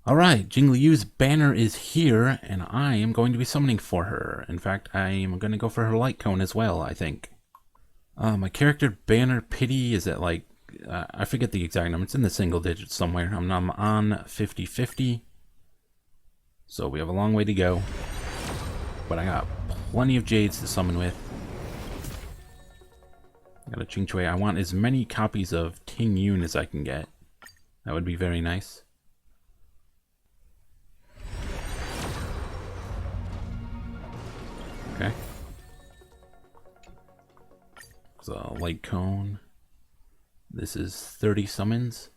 Alright, Jingliu's banner is here, and I am going to be summoning for her. In fact, I am going to go for her light cone as well, I think. My character banner pity is at like, I forget the exact number, it's in the single digits somewhere. I'm on 50-50, so we have a long way to go. But I got plenty of jades to summon with. Got a Qingchui. I want as many copies of Ting Yun as I can get. That would be very nice. Okay. So, light cone. This is 30 summons.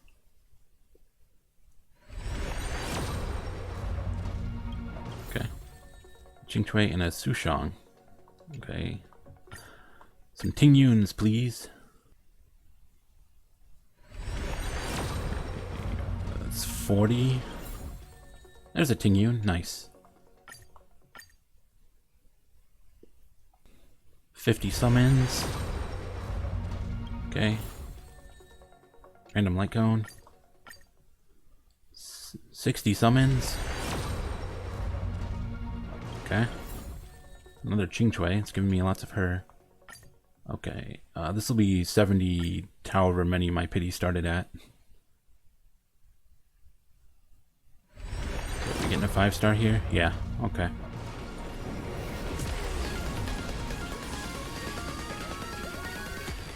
Okay. Qingchui and a Sushang. Okay. Some Ting Yuns, please. That's 40. There's a Ting Yun. Nice. 50 summons. Okay. Random light cone. 60 summons. Okay. Another Qingchui. It's giving me lots of her. Okay. This will be 70, however many my pity started at. So are we getting a 5-star here? Yeah. Okay.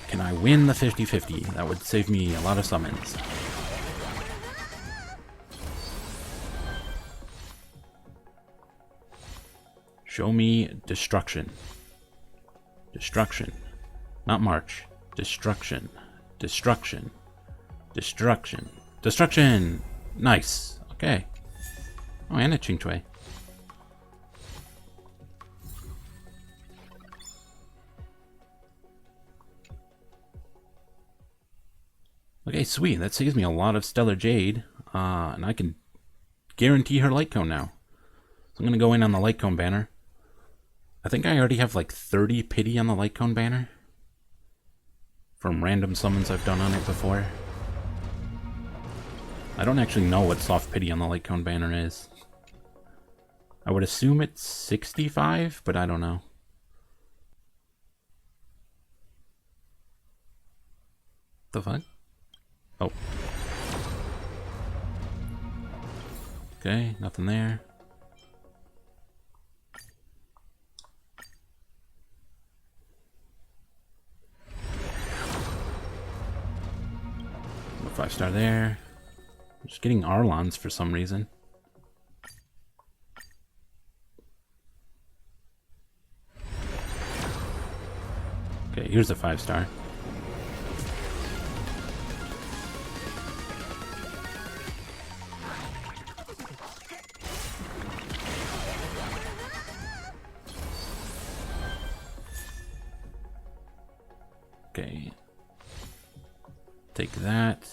Can I win the 50-50? That would save me a lot of summons. Show me destruction. Destruction. Not march. Destruction. Destruction. Destruction. Destruction! Nice. Okay. Oh, and a Qingchui. Okay, sweet. That saves me a lot of Stellar Jade, and I can guarantee her light cone now. So I'm going to go in on the light cone banner. I think I already have like 30 pity on the light cone banner from random summons I've done on it before. I don't actually know what soft pity on the light cone banner is. I would assume it's 65, but I don't know. The fuck? Oh. Okay, nothing there. No 5-star there. I'm just getting Arlons for some reason. Okay, here's a 5-star. Okay. Take that.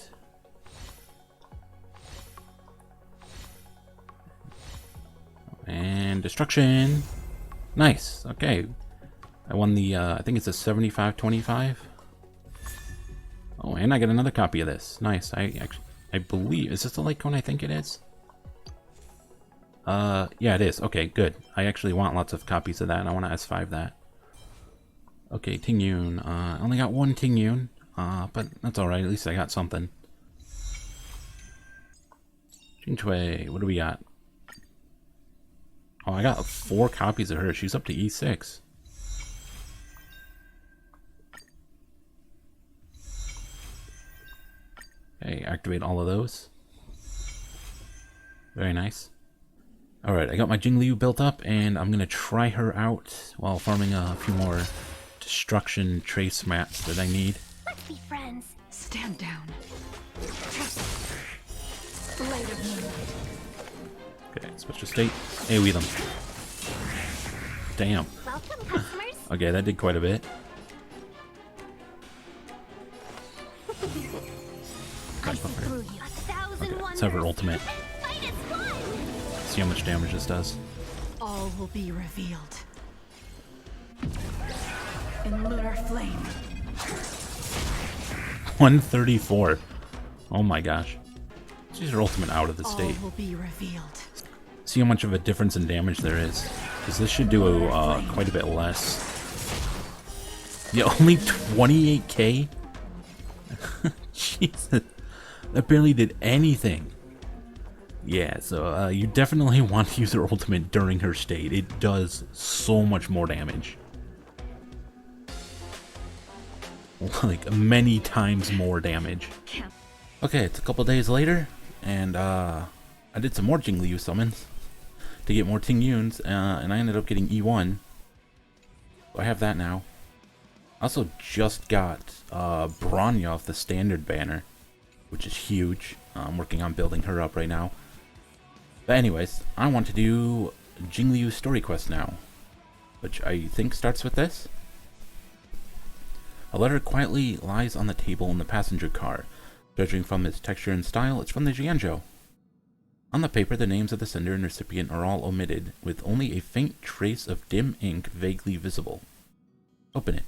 And destruction. Nice. Okay. I won the, I think it's a 75-25. Oh, and I get another copy of this. Nice. I believe, is this the light cone I think it is? Yeah, it is. Okay, good. I actually want lots of copies of that, and I want to S5 that. Okay, Ting Yun. I only got one Ting Yun, but that's alright. At least I got something. Qingchui, what do we got? Oh, I got 4 copies of her. She's up to E6. Okay, activate all of those. Very nice. Alright, I got my Jingliu built up, and I'm going to try her out while farming a few more destruction trace mats that I need. Let's be friends. Stand down. Light of moonlight. Okay, special state. AoE them. Damn. Welcome, customers. Okay, that did quite a bit. I see through you. 1,000 Okay, wonders. let's have her ultimate. And fight is fun. See how much damage this does. All will be revealed. In lunar flame. 134. Oh my gosh. use her ultimate out of the All state. will be revealed. See how much of a difference in damage there is. Because this should do quite a bit less. Yeah, only 28k? Jesus. That barely did anything. Yeah, so you definitely want to use her ultimate during her state. It does so much more damage. Like, many times more damage. Okay, it's a couple days later, and I did some more Jingliu summons to get more Tingyuns, and I ended up getting E1. So I have that now. I also just got Bronya off the standard banner, which is huge. I'm working on building her up right now. But anyways, I want to do Jingliu's story quest now, which I think starts with this. A letter quietly lies on the table in the passenger car. Judging from its texture and style, it's from the Jianzhou. On the paper, the names of the sender and recipient are all omitted, with only a faint trace of dim ink vaguely visible. Open it.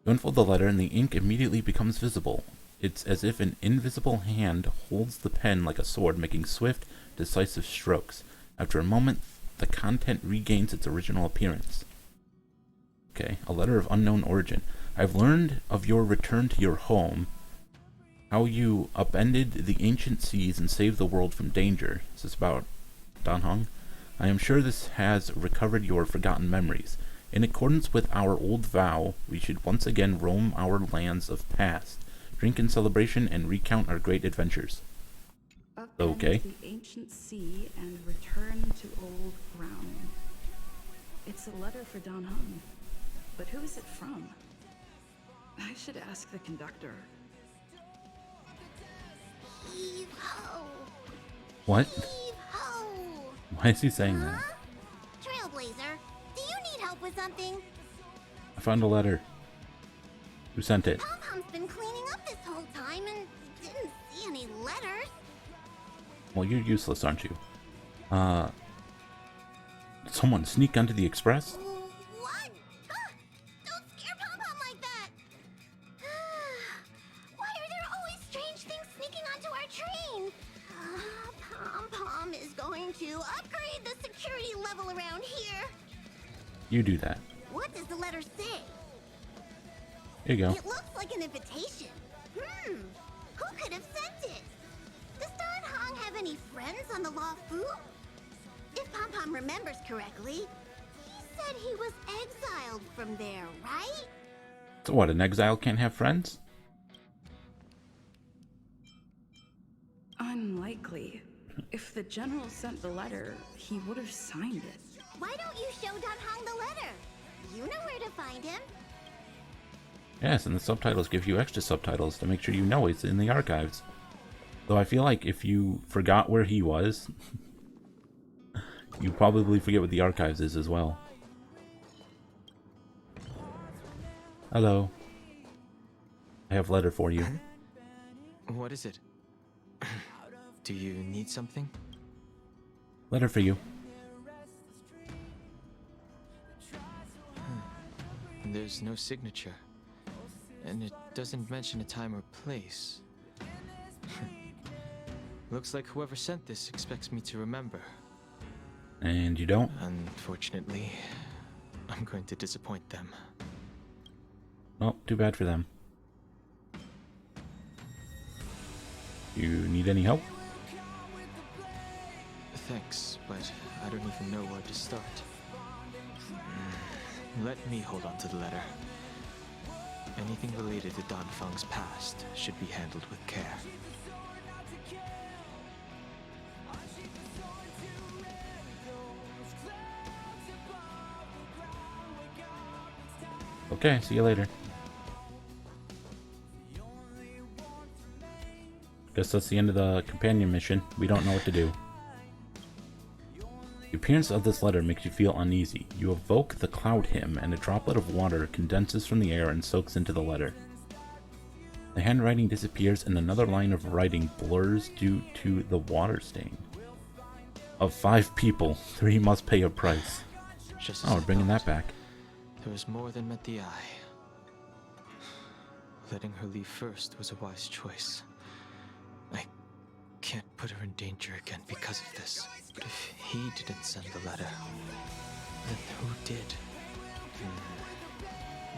You unfold the letter and the ink immediately becomes visible. It's as if an invisible hand holds the pen like a sword, making swift, decisive strokes. After a moment, the content regains its original appearance. Okay, a letter of unknown origin. I've learned of your return to your home, how you upended the ancient seas and saved the world from danger. Is this about Dan Heng? I am sure this has recovered your forgotten memories. In accordance with our old vow, we should once again roam our lands of past, drink in celebration, and recount our great adventures. Okay. Upend the ancient sea and return to old ground. It's a letter for Dan Heng, but who is it from? I should ask the conductor. Heave ho! What? Heave ho! Why is he saying that? Huh? Trailblazer, do you need help with something? I found a letter. Who sent it? Pom-Pom's been cleaning up this whole time and didn't see any letters. Well, you're useless, aren't you? Did someone sneak onto the express? What? Don't scare Pom-Pom like that! Why are there always strange things sneaking onto our train? Pom-Pom is going to upgrade the security level around here. You do that. What does the letter say? Here you go. It looks like an invitation. Who could have sent it? Does Dan Heng have any friends on the Law Fu? If Pom-Pom remembers correctly, he said he was exiled from there, right? So what, an exile can't have friends? Unlikely. If the general sent the letter, he would have signed it. Why don't you show Dan Heng the letter? You know where to find him. Yes, and the subtitles give you extra subtitles to make sure you know it's in the archives. Though I feel like if you forgot where he was, you probably forget what the archives is as well. Hello. I have a letter for you. What is it? Do you need something? Letter for you. There's no signature. And it doesn't mention a time or place. Looks like whoever sent this expects me to remember. And you don't? Unfortunately, I'm going to disappoint them. Oh, too bad for them. You need any help? Thanks, but I don't even know where to start. Let me hold on to the letter. Anything related to Dan Feng's past should be handled with care. Okay, see you later. Guess that's the end of the companion mission. We don't know what to do. The appearance of this letter makes you feel uneasy. You evoke the cloud hymn, and a droplet of water condenses from the air and soaks into the letter. The handwriting disappears, and another line of writing blurs due to the water stain. Of 5 people, 3 must pay a price. Just Oh, as we're I bringing thought. that back. There was more than met the eye. Letting her leave first was a wise choice. can't put her in danger again because of this. But if he didn't send the letter, then who did?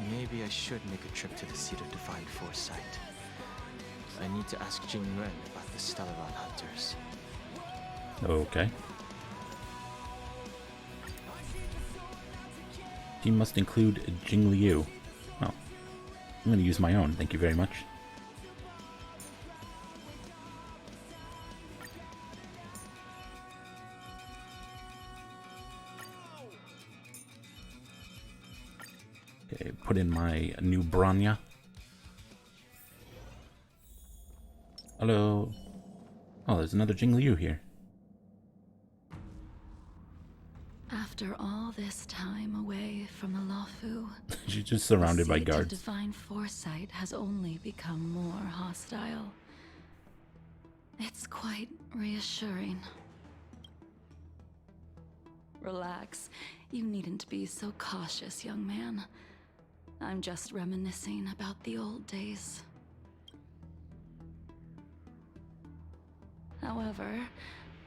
Maybe I should make a trip to the seat of Divine Foresight. I need to ask Jingliu about the Stellaron Hunters. Okay. Team must include Jingliu. Oh. I'm going to use my own, thank you very much. Okay, put in my new Branya. Hello. Oh, there's another Jingliu here. After all this time away from the Luofu, She's just surrounded by the seat of guards. Divine Foresight has only become more hostile. It's quite reassuring. Relax. You needn't be so cautious, young man. I'm just reminiscing about the old days. However,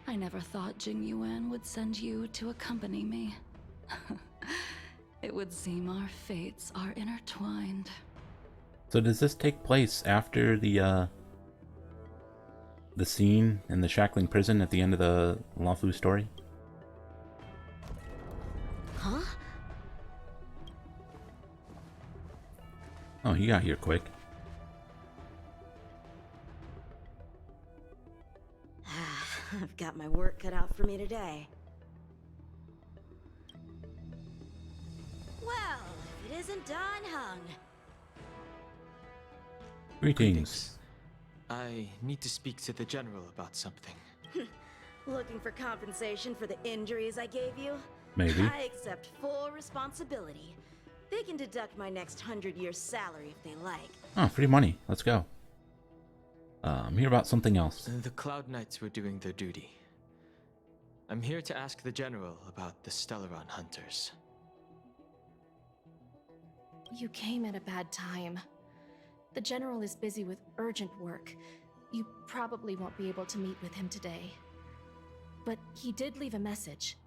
I never thought Jingyuan would send you to accompany me. It would seem our fates are intertwined. So does this take place after the scene in the Shackling prison at the end of the Luofu story? Huh? Oh, he got here quick. I've got my work cut out for me today. Well, if it isn't Dan Heng. Greetings. I need to speak to the General about something. Looking for compensation for the injuries I gave you? Maybe. I accept full responsibility. They can deduct my next 100-year salary if they like. Oh, free money. Let's go. I'm here about something else. The Cloud Knights were doing their duty. I'm here to ask the General about the Stellaron Hunters. You came at a bad time. The General is busy with urgent work. You probably won't be able to meet with him today. But he did leave a message.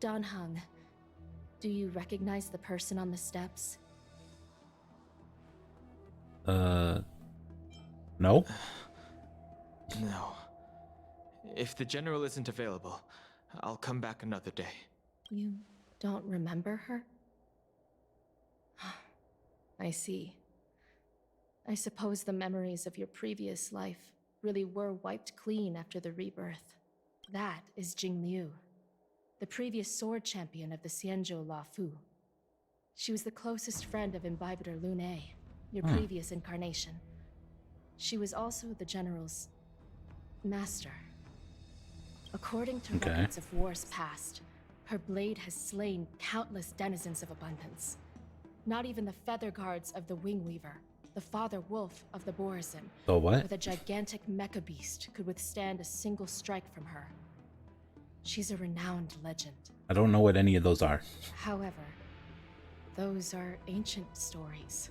Dan Heng, do you recognize the person on the steps? No? No. If the General isn't available, I'll come back another day. You don't remember her? I see. I suppose the memories of your previous life really were wiped clean after the rebirth. That is Jingliu, the previous sword champion of the Xianzhou Luofu. She was the closest friend of Imbibitor Lune, your previous incarnation. She was also the General's master. According to records of wars past, her blade has slain countless denizens of abundance. Not even the feather guards of the Wingweaver, the father wolf of the Borazon, Oh, what? or the gigantic mecha beast could withstand a single strike from her. She's a renowned legend. I don't know what any of those are. However, those are ancient stories.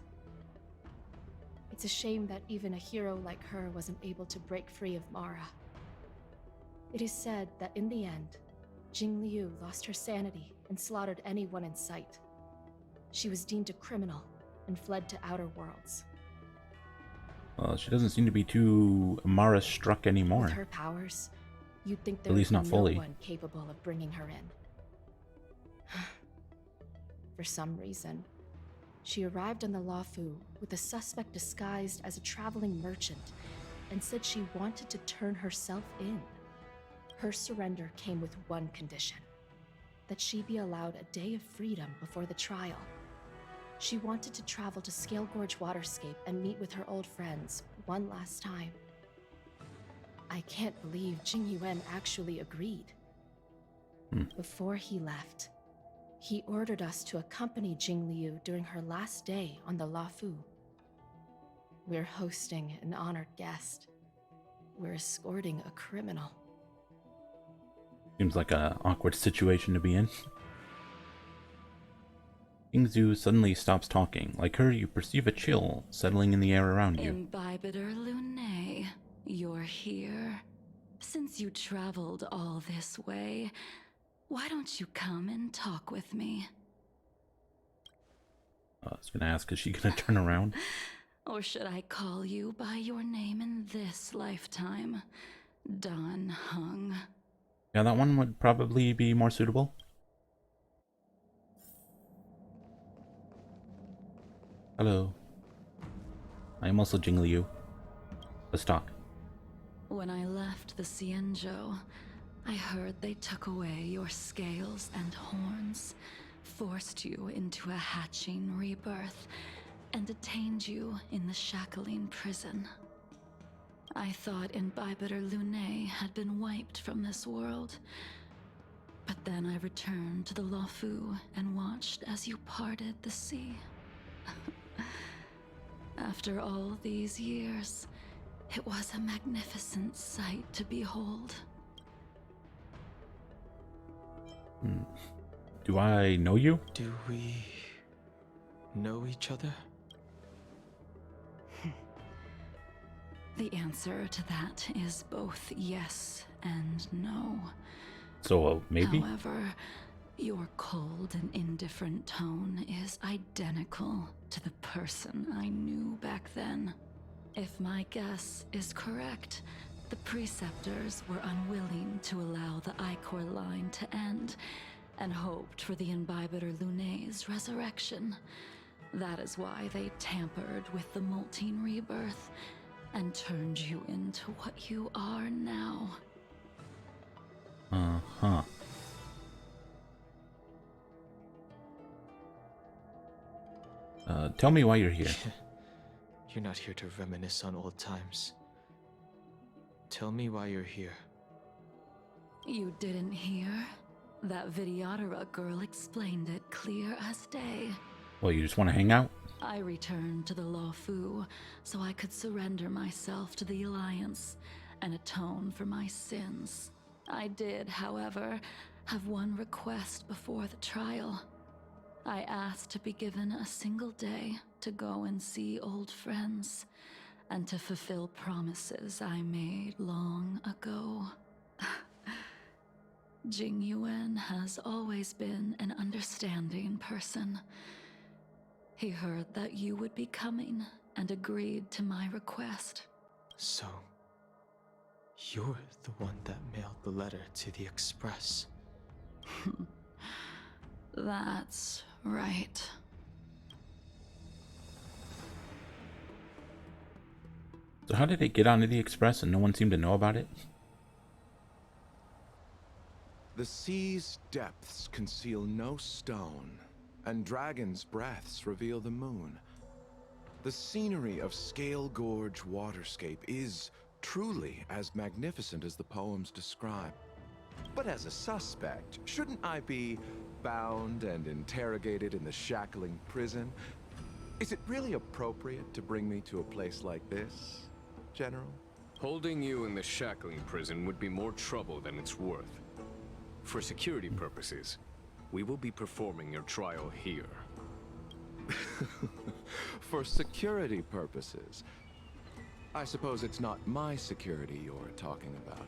It's a shame that even a hero like her wasn't able to break free of Mara. It is said that in the end, Jingliu lost her sanity and slaughtered anyone in sight. She was deemed a criminal and fled to outer worlds. Well, she doesn't seem to be too Mara-struck anymore. With her powers, you'd think there At least would not be fully. no one capable of bringing her in. For some reason, she arrived on the Luofu with a suspect disguised as a traveling merchant and said she wanted to turn herself in. Her surrender came with one condition: that she be allowed a day of freedom before the trial. She wanted to travel to Scale Gorge Waterscape and meet with her old friends one last time. I can't believe Jingyuan actually agreed. Before he left, he ordered us to accompany Jingliu during her last day on the Luofu. We're hosting an honored guest. We're escorting a criminal. Seems like an awkward situation to be in. Jingliu suddenly stops talking. Like her, you perceive a chill settling in the air around you. Imbibitor Lune, you're here. Since you traveled all this way, why don't you come and talk with me? I was gonna ask, is she gonna turn around? Or should I call you by your name in this lifetime? Dan Heng. Yeah, that one would probably be more suitable. Hello. I am also Jingliu. Let's talk. When I left the Xianzhou, I heard they took away your scales and horns, forced you into a hatching rebirth, and detained you in the shackling prison. I thought Imbibiter Lunae had been wiped from this world. But then I returned to the Luofu and watched as you parted the sea. After all these years, it was a magnificent sight to behold. Do I know you? Do we know each other? The answer to that is both yes and no. So, maybe? However, your cold and indifferent tone is identical to the person I knew back then. If my guess is correct, the preceptors were unwilling to allow the Ichor line to end, and hoped for the Imbibiter Lunae's resurrection. That is why they tampered with the molting rebirth, and turned you into what you are now. Uh-huh. Tell me why you're here. You're not here to reminisce on old times. Tell me why you're here. You didn't hear? That Vidyadhara girl explained it clear as day. Well, you just want to hang out? I returned to the Luofu so I could surrender myself to the Alliance and atone for my sins. I did, however, have one request before the trial. I asked to be given a single day to go and see old friends, and to fulfill promises I made long ago. Jingyuan has always been an understanding person. He heard that you would be coming and agreed to my request. So, you're the one that mailed the letter to the Express. That's right. So how did it get onto the Express and no one seemed to know about it? The sea's depths conceal no stone, and dragons' breaths reveal the moon. The scenery of Scale Gorge waterscape is truly as magnificent as the poems describe. But as a suspect, shouldn't I be bound and interrogated in the shackling prison? Is it really appropriate to bring me to a place like this, General? Holding you in the shackling prison would be more trouble than it's worth. For security purposes, we will be performing your trial here. For security purposes? I suppose it's not my security you're talking about.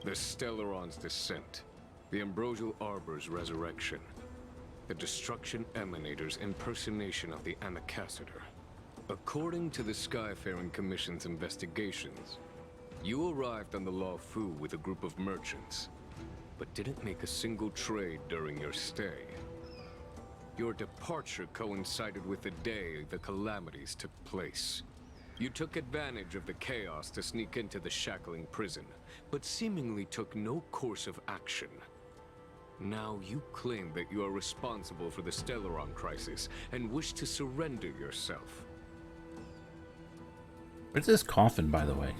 The Stellaron's descent, the Ambrosial Arbor's resurrection, the Destruction Emanator's impersonation of the Amicassator. According to the Skyfaring Commission's investigations, you arrived on the Luofu with a group of merchants, but didn't make a single trade during your stay. Your departure coincided with the day the calamities took place. You took advantage of the chaos to sneak into the shackling prison, but seemingly took no course of action. Now you claim that you are responsible for the Stellaron crisis and wish to surrender yourself. Where's this coffin, by the way?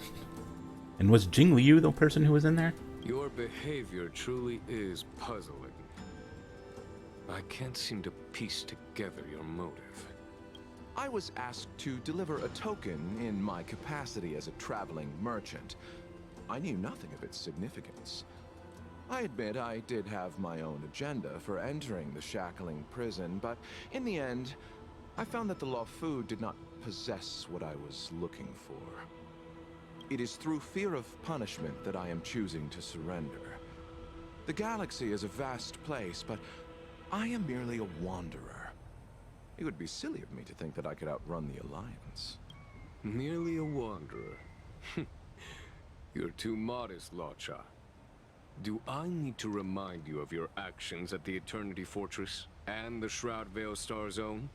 And was Jingliu the person who was in there? Your behavior truly is puzzling. I can't seem to piece together your motive. I was asked to deliver a token in my capacity as a traveling merchant. I knew nothing of its significance. I admit I did have my own agenda for entering the shackling prison, but in the end, I found that the Luofu did not possess what I was looking for. It is through fear of punishment that I am choosing to surrender. The galaxy is a vast place, but I am merely a wanderer. It would be silly of me to think that I could outrun the Alliance. Merely a wanderer. You're too modest, Locha. Do I need to remind you of your actions at the Eternity Fortress and the Shroud Veil Star Zone?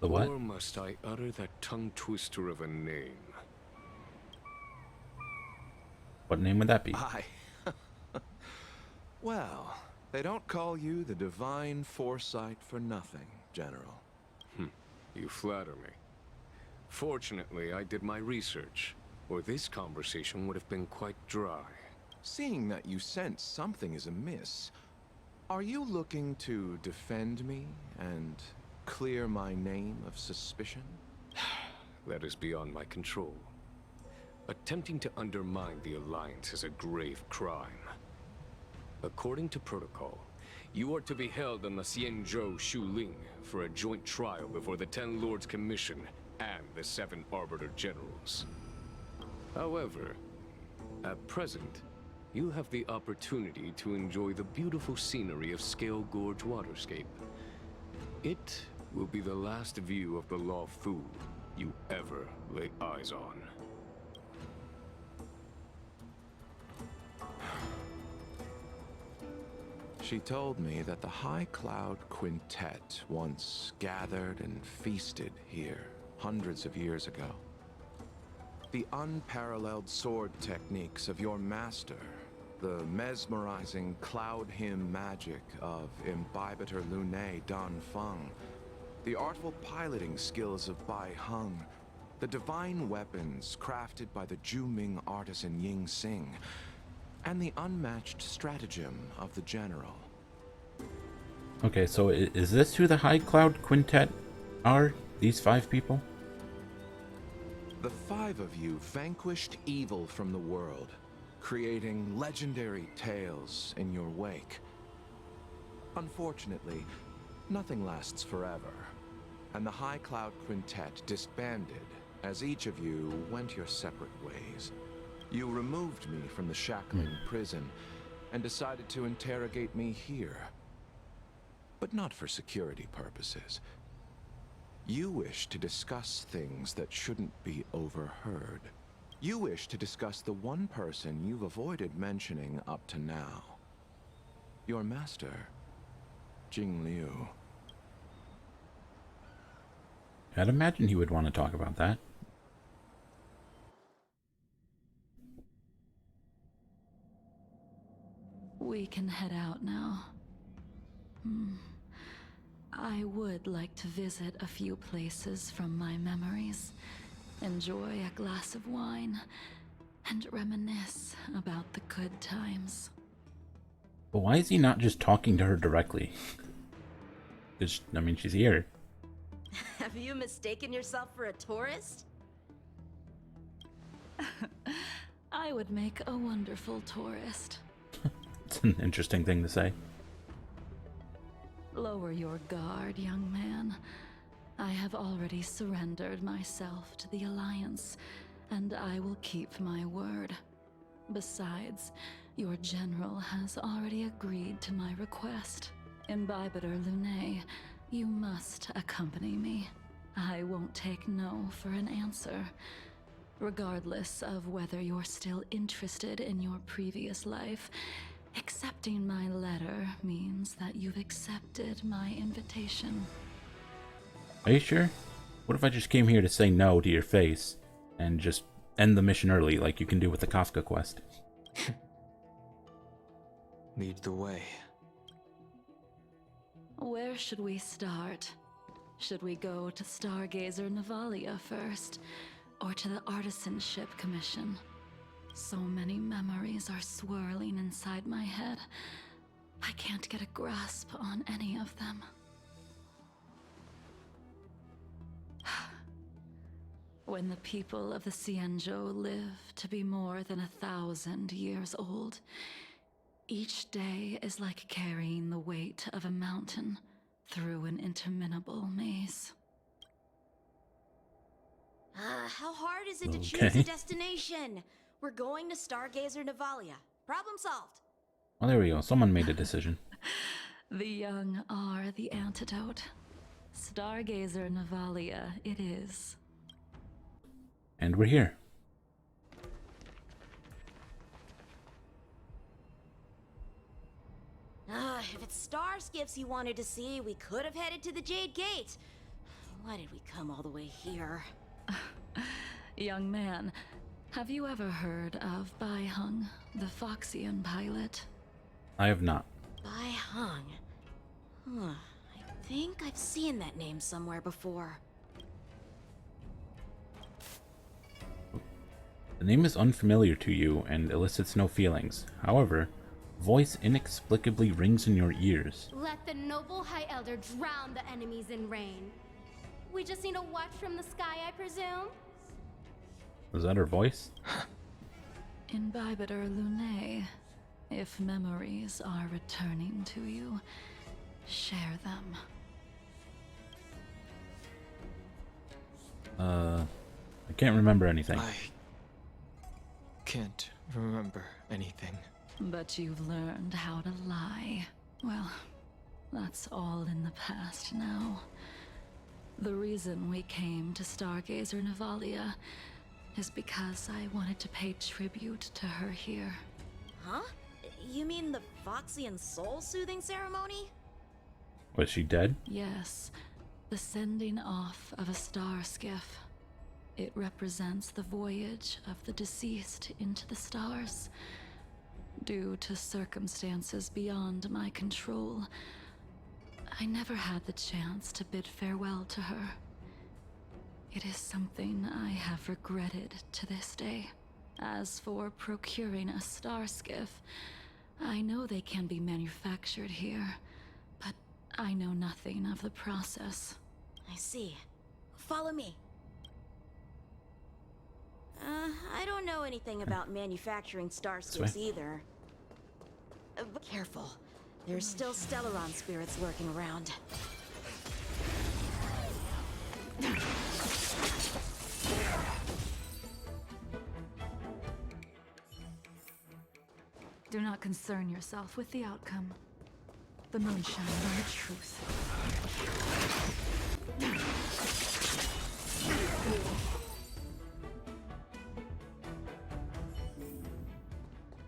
The what? Or must I utter that tongue twister of a name? What name would that be? Well, they don't call you the Divine Foresight for nothing, General. You flatter me. Fortunately, I did my research, or this conversation would have been quite dry. Seeing that you sense something is amiss, are you looking to defend me and clear my name of suspicion? That is beyond my control. Attempting to undermine the Alliance is a grave crime. According to protocol, you are to be held on the Xianzhou Shuling for a joint trial before the Ten Lords Commission and the 7 Arbiter Generals. However, at present, you have the opportunity to enjoy the beautiful scenery of Scale Gorge Waterscape. It will be the last view of the Law Fu you ever lay eyes on. She told me that the High Cloud Quintet once gathered and feasted here hundreds of years ago. The unparalleled sword techniques of your master, the mesmerizing cloud hymn magic of Imbibitor Lunae Dan Feng, the artful piloting skills of Bai Heng, the divine weapons crafted by the Juming artisan Ying Xing, and the unmatched stratagem of the General. Okay, so is this who the High Cloud Quintet are? These 5 people? The 5 of you vanquished evil from the world, creating legendary tales in your wake. Unfortunately, nothing lasts forever, and the High Cloud Quintet disbanded as each of you went your separate ways. You removed me from the shackling prison and decided to interrogate me here. But not for security purposes. You wish to discuss things that shouldn't be overheard. You wish to discuss the one person you've avoided mentioning up to now. Your master, Jingliu. I'd imagine he would want to talk about that. We can head out now. I would like to visit a few places from my memories, enjoy a glass of wine, and reminisce about the good times. But why is he not just talking to her directly? Because, I mean, she's here. Have you mistaken yourself for a tourist? I would make a wonderful tourist. It's an interesting thing to say. Lower your guard, young man. I have already surrendered myself to the Alliance, and I will keep my word. Besides, your general has already agreed to my request. Imbibitor Lunae, you must accompany me. I won't take no for an answer. Regardless of whether you're still interested in your previous life, accepting my letter means that you've accepted my invitation. Are you sure? What if I just came here to say no to your face and just end the mission early like you can do with the Kafka quest? Lead the way. Where should we start? Should we go to Stargazer Navalia first, or to the Artisanship Commission? So many memories are swirling inside my head. I can't get a grasp on any of them. When the people of the Xianzhou live to be more than 1,000 years old, each day is like carrying the weight of a mountain through an interminable maze. How hard is it to choose Okay. a destination? We're going to Stargazer Navalia. Problem solved. Well, there we go. Someone made a decision. The young are the antidote. Stargazer Navalia it is. And we're here. If it's star skiffs you wanted to see, we could have headed to the Jade Gate. Why did we come all the way here? Young man, have you ever heard of Bai Hung, the Foxian pilot? I have not. Bai Hung. I think I've seen that name somewhere before. The name is unfamiliar to you and elicits no feelings. However, voice inexplicably rings in your ears. Let the noble High Elder drown the enemies in rain. We just need a watch from the sky, I presume? Is that her voice? Imbibiter Lunae, if memories are returning to you, share them. I can't remember anything. I can't remember anything. But you've learned how to lie. Well, that's all in the past now. The reason we came to Stargazer Navalia is because I wanted to pay tribute to her here. Huh? You mean the Foxian soul-soothing ceremony? Was she dead? Yes, the sending off of a star skiff. It represents the voyage of the deceased into the stars. Due to circumstances beyond my control, I never had the chance to bid farewell to her. It is something I have regretted to this day. As for procuring a star skiff, I know they can be manufactured here, but I know nothing of the process. I see. Follow me. I don't know anything about manufacturing star skiffs either. But careful. There's still Stellaron spirits lurking around. Do not concern yourself with the outcome. The moonshine and the truth.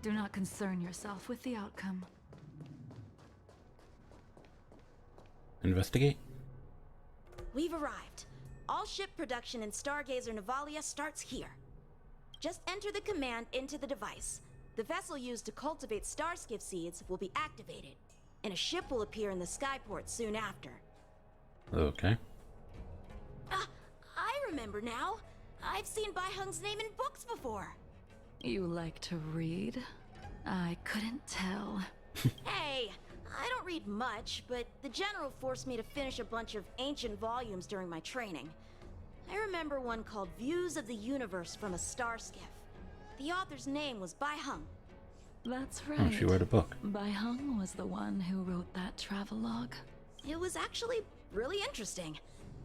Do not concern yourself with the outcome. Investigate? We've arrived. All ship production in Stargazer Navalia starts here. Just enter the command into the device. The vessel used to cultivate starskiff seeds will be activated, and a ship will appear in the skyport soon after. Okay. I remember now. I've seen Bai Hung's name in books before. You like to read? I couldn't tell. Hey, I don't read much, but the General forced me to finish a bunch of ancient volumes during my training. I remember one called Views of the Universe from a Star Skiff. The author's name was Bai Hung. That's right. Oh, she wrote a book. Bai Hung was the one who wrote that travelogue. It was actually really interesting.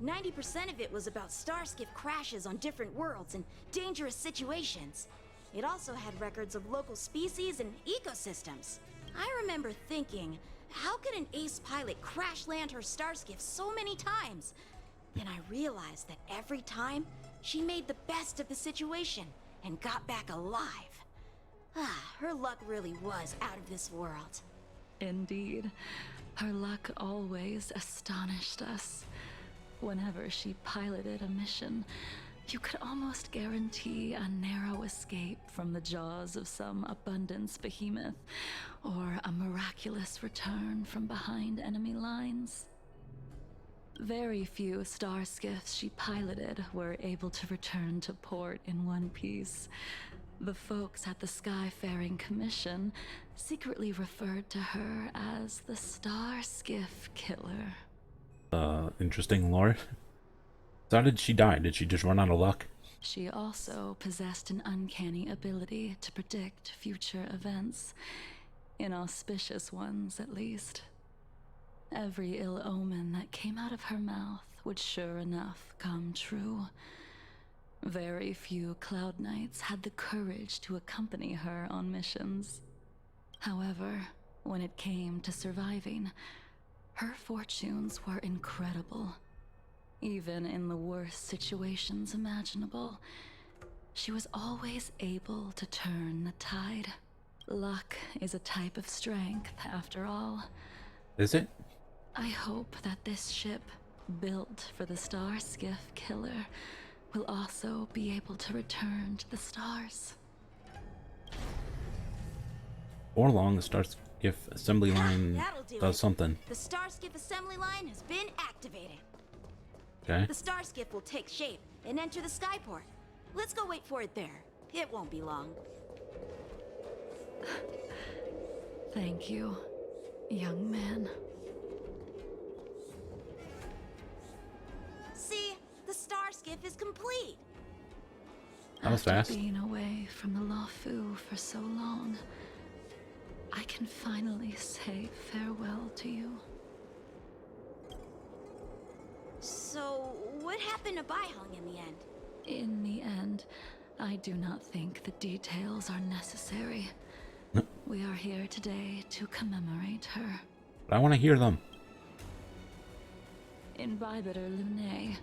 90% of it was about starskiff crashes on different worlds and dangerous situations. It also had records of local species and ecosystems. I remember thinking, how could an ace pilot crash land her starskiff so many times? Then I realized that every time, she made the best of the situation and got back alive. Her luck really was out of this world. Indeed. Her luck always astonished us. Whenever she piloted a mission, you could almost guarantee a narrow escape from the jaws of some abundance behemoth, or a miraculous return from behind enemy lines. Very few star skiffs she piloted were able to return to port in one piece. The folks at the Skyfaring Commission secretly referred to her as the Star Skiff Killer. Interesting lore. So how did she die? Did she just run out of luck? She also possessed an uncanny ability to predict future events, inauspicious ones at least. Every ill omen that came out of her mouth would sure enough come true. Very few Cloud Knights had the courage to accompany her on missions. However, when it came to surviving, her fortunes were incredible. Even in the worst situations imaginable, she was always able to turn the tide. Luck is a type of strength, after all. Is it? I hope that this ship, built for the Star Skiff Killer, will also be able to return to the stars. Or long, the Star Skiff assembly line That'll do does it. something. The Starskiff assembly line has been activated. Okay. The Starskiff will take shape and enter the skyport. Let's go wait for it there. It won't be long. Thank you, young man. See, the Starskiff is complete. That was fast. After being away from the Luofu for so long, I can finally say farewell to you. So, what happened to Baihong in the end? In the end, I do not think the details are necessary. We are here today to commemorate her. But I want to hear them. In Bibiter Lune,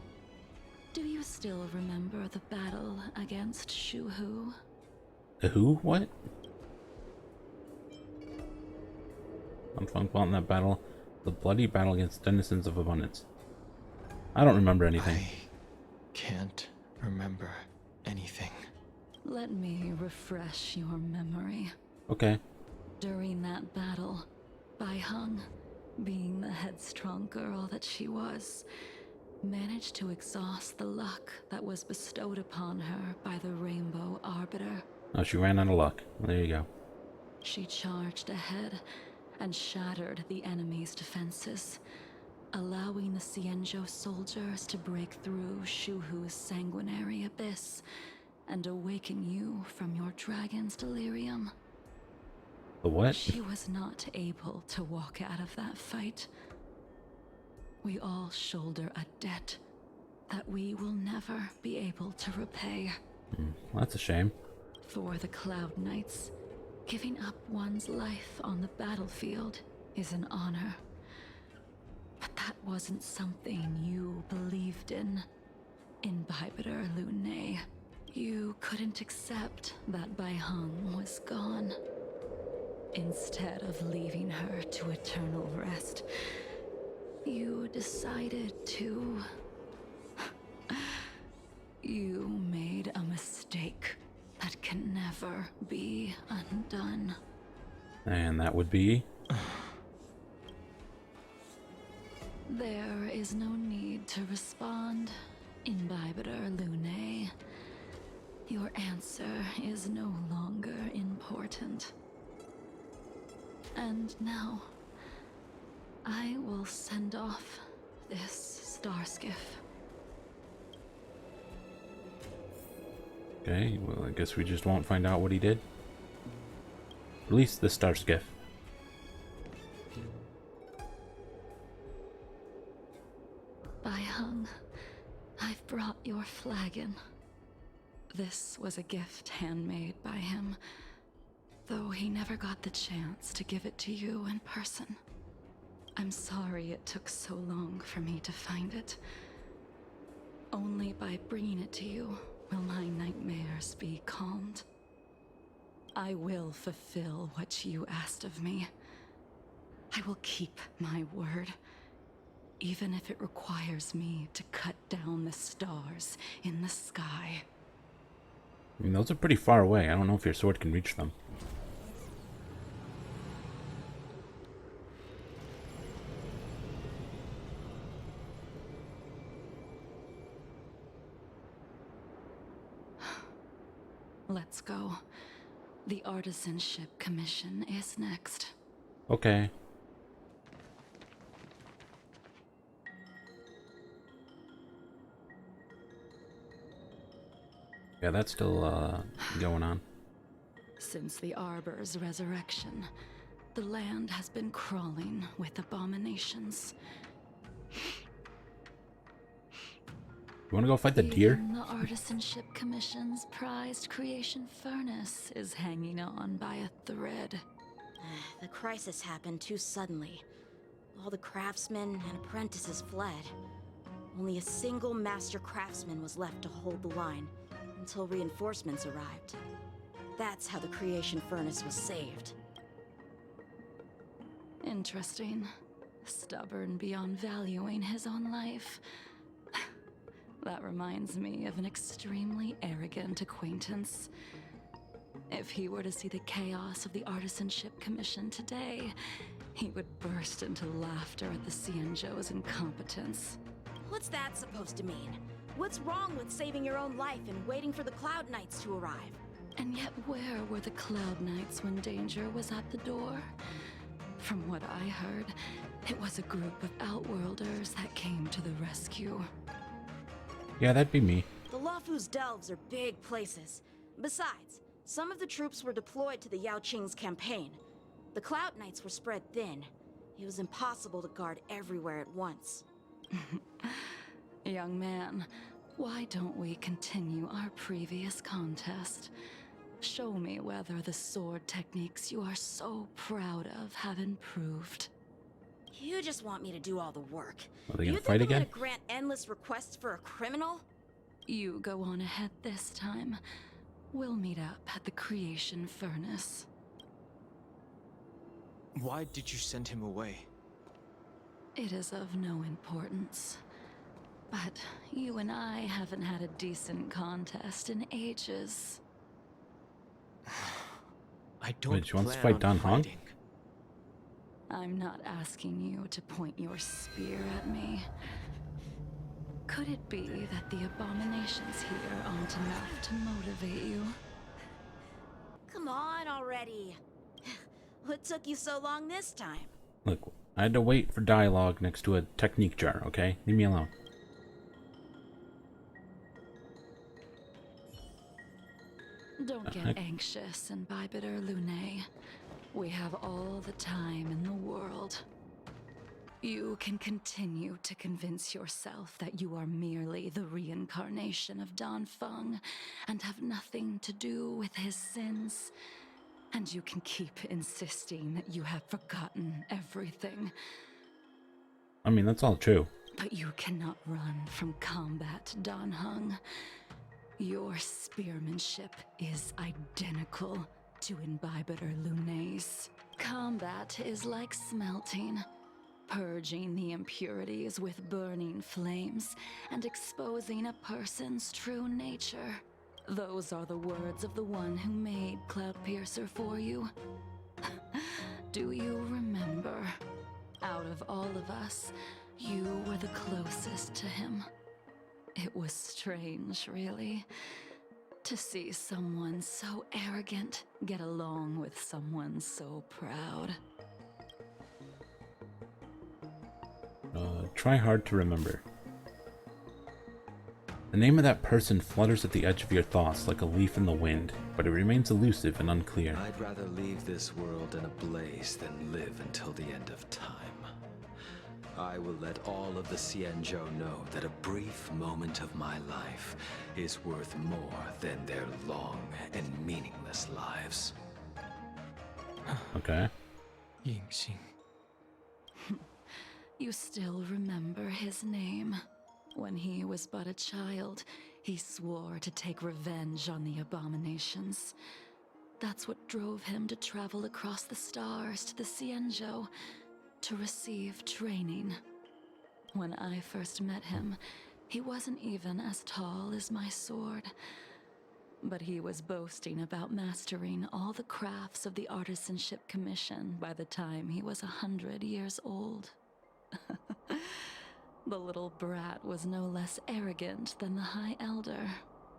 do you still remember the battle against Shuhu? The who? What? I'm talking about in that battle. The bloody battle against denizens of abundance. I don't remember anything. I can't remember anything. Let me refresh your memory. Okay. During that battle, Baihong, being the headstrong girl that she was, managed to exhaust the luck that was bestowed upon her by the Rainbow Arbiter. Oh, she ran out of luck. There you go. She charged ahead and shattered the enemy's defenses, allowing the Xianzhou soldiers to break through Shuhu's sanguinary abyss and awaken you from your dragon's delirium. The what? She was not able to walk out of that fight. We all shoulder a debt that we will never be able to repay. Well, that's a shame. For the Cloud Knights, giving up one's life on the battlefield is an honor. But that wasn't something you believed in. In Bibiter Lune, you couldn't accept that Baihong was gone. Instead of leaving her to eternal rest, you decided to... You made a mistake that can never be undone. And that would be... There is no need to respond, Imbibiter Lune. Your answer is no longer important. And now, I will send off this star skiff. Okay, well, I guess we just won't find out what he did. Release the star skiff. Baihong, I've brought your flagon. This was a gift handmade by him, though he never got the chance to give it to you in person. I'm sorry it took so long for me to find it. Only by bringing it to you will my nightmares be calmed. I will fulfill what you asked of me. I will keep my word, even if it requires me to cut down the stars in the sky. I mean, those are pretty far away. I don't know if your sword can reach them. Let's go. The artisanship commission is next. Okay. Yeah, that's still going on. Since the Arbor's resurrection, the land has been crawling with abominations. You want to go fight the deer? Even the Artisanship Commission's prized creation furnace is hanging on by a thread. The crisis happened too suddenly. All the craftsmen and apprentices fled. Only a single master craftsman was left to hold the line until reinforcements arrived. That's how the creation furnace was saved. Interesting. Stubborn beyond valuing his own life. That reminds me of an extremely arrogant acquaintance. If he were to see the chaos of the Artisanship Commission today, he would burst into laughter at the Xianzhou's incompetence. What's that supposed to mean? What's wrong with saving your own life and waiting for the Cloud Knights to arrive? And yet where were the Cloud Knights when danger was at the door? From what I heard, it was a group of Outworlders that came to the rescue. Yeah, that'd be me. The Luofu's delves are big places. Besides, some of the troops were deployed to the Yao Qing's campaign. The Cloud Knights were spread thin. It was impossible to guard everywhere at once. Young man, why don't we continue our previous contest? Show me whether the sword techniques you are so proud of have improved. You just want me to do all the work. Are they You gonna think fight I'm again? gonna grant endless requests for a criminal? You go on ahead this time. We'll meet up at the creation furnace. Why did you send him away? It is of no importance. But you and I haven't had a decent contest in ages. I don't Wait, she wants to plan fight on Dan Hong? fighting. I'm not asking you to point your spear at me. Could it be that the abominations here aren't enough to motivate you? Come on already. What took you so long this time? Look, I had to wait for dialogue next to a technique jar, okay? Leave me alone. Don't get anxious, Imbibitor Lune. We have all the time in the world. You can continue to convince yourself that you are merely the reincarnation of Dan Feng and have nothing to do with his sins. And you can keep insisting that you have forgotten everything. I mean, that's all true. But you cannot run from combat, Dan Heng. Your spearmanship is identical to Imbibitor Lune's. Combat is like smelting, purging the impurities with burning flames and exposing a person's true nature. Those are the words of the one who made Cloudpiercer for you. Do you remember? Out of all of us, you were the closest to him. It was strange, really, to see someone so arrogant get along with someone so proud. Try hard to remember. The name of that person flutters at the edge of your thoughts like a leaf in the wind, but it remains elusive and unclear. I'd rather leave this world in a blaze than live until the end of time. I will let all of the Xianzhou know that a brief moment of my life is worth more than their long and meaningless lives. Okay. Yingxing. You still remember his name. When he was but a child, he swore to take revenge on the abominations. That's what drove him to travel across the stars to the Xianzhou to receive training. When I first met him, he wasn't even as tall as my sword. But he was boasting about mastering all the crafts of the Artisanship Commission by the time he was 100 years old. The little brat was no less arrogant than the High Elder.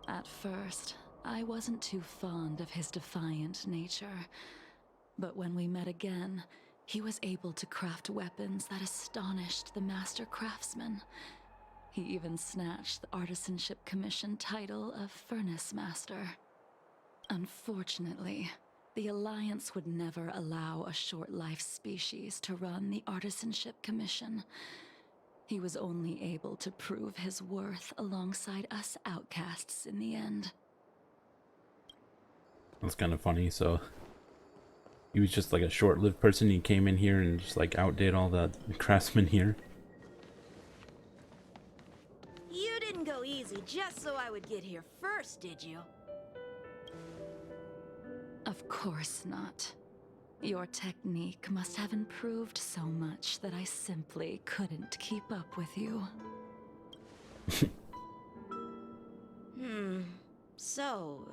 At first, I wasn't too fond of his defiant nature. But when we met again, he was able to craft weapons that astonished the Master Craftsman. He even snatched the Artisanship Commission title of Furnace Master. Unfortunately, the Alliance would never allow a short-life species to run the Artisanship Commission. He was only able to prove his worth alongside us outcasts in the end. That's kind of funny. So he was just like a short-lived person. He came in here and just like outdid all the craftsmen here. You didn't go easy just so I would get here first, did you? Of course not. Your technique must have improved so much that I simply couldn't keep up with you. So,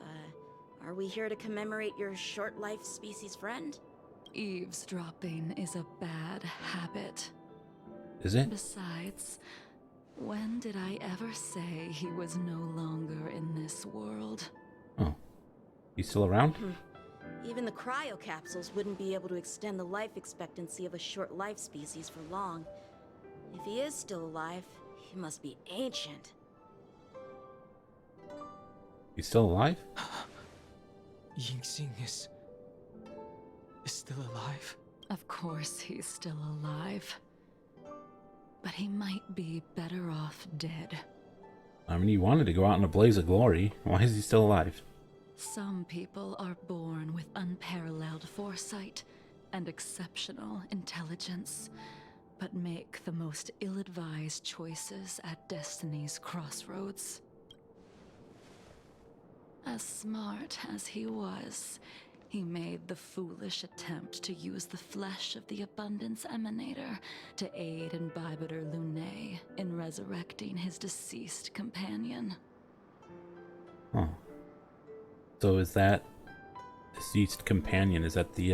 are we here to commemorate your short-life species friend? Eavesdropping is a bad habit. Is it? Besides, when did I ever say he was no longer in this world? Oh. He's still around? Even the cryo capsules wouldn't be able to extend the life expectancy of a short-life species for long. If he is still alive, he must be ancient. He's still alive? Yingxing is still alive? Of course he's still alive. But he might be better off dead. I mean, he wanted to go out in a blaze of glory. Why is he still alive? Some people are born with unparalleled foresight and exceptional intelligence, but make the most ill-advised choices at destiny's crossroads. As smart as he was, he made the foolish attempt to use the flesh of the Abundance Emanator to aid Imbibitor Lunae in resurrecting his deceased companion. Huh. So is that deceased companion? Is that the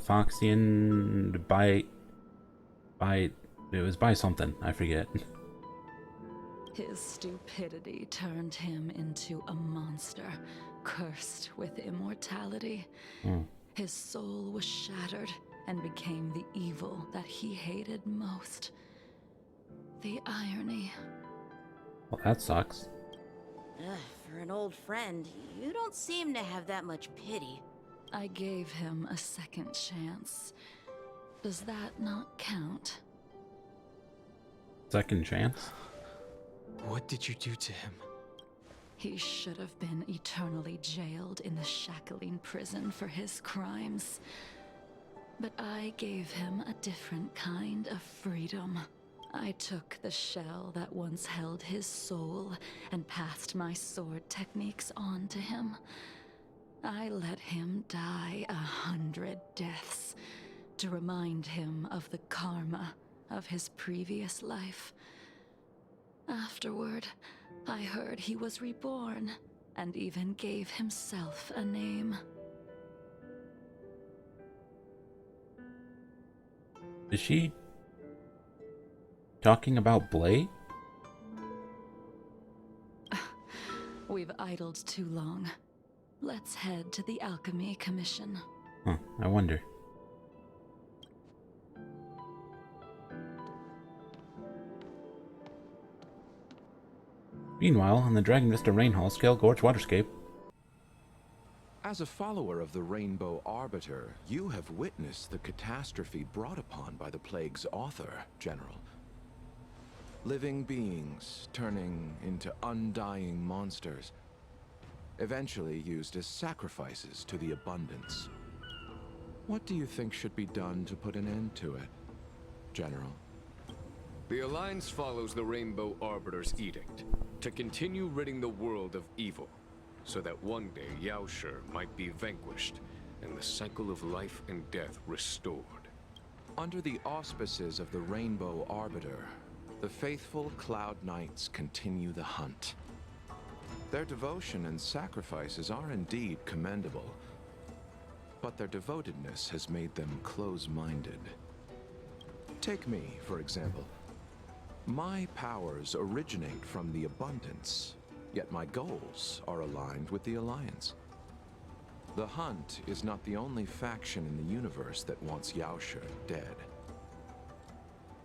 Foxian it was by something, I forget. His stupidity turned him into a monster, cursed with immortality. His soul was shattered and became the evil that he hated most. The irony. Well, that sucks. For an old friend, you don't seem to have that much pity. I gave him a second chance. Does that not count? Second chance? What did you do to him? He should have been eternally jailed in the shackling prison for his crimes. But I gave him a different kind of freedom. I took the shell that once held his soul and passed my sword techniques on to him. I let him die 100 deaths to remind him of the karma of his previous life. Afterward, I heard he was reborn and even gave himself a name. Is she talking about Blade? We've idled too long. Let's head to the Alchemy Commission. Huh, I wonder. Meanwhile, in the Dragon Vista Rain Hall Scale Gorge Waterscape. As a follower of the Rainbow Arbiter, you have witnessed the catastrophe brought upon by the plague's author, General. Living beings turning into undying monsters, eventually used as sacrifices to the Abundance. What do you think should be done to put an end to it, General? The Alliance follows the Rainbow Arbiter's edict to continue ridding the world of evil, so that one day Yaoshi might be vanquished and the cycle of life and death restored. Under the auspices of the Rainbow Arbiter, the faithful Cloud Knights continue the hunt. Their devotion and sacrifices are indeed commendable, but their devotedness has made them close-minded. Take me, for example. My powers originate from the Abundance, yet my goals are aligned with the Alliance. The Hunt is not the only faction in the universe that wants Yaoshi dead.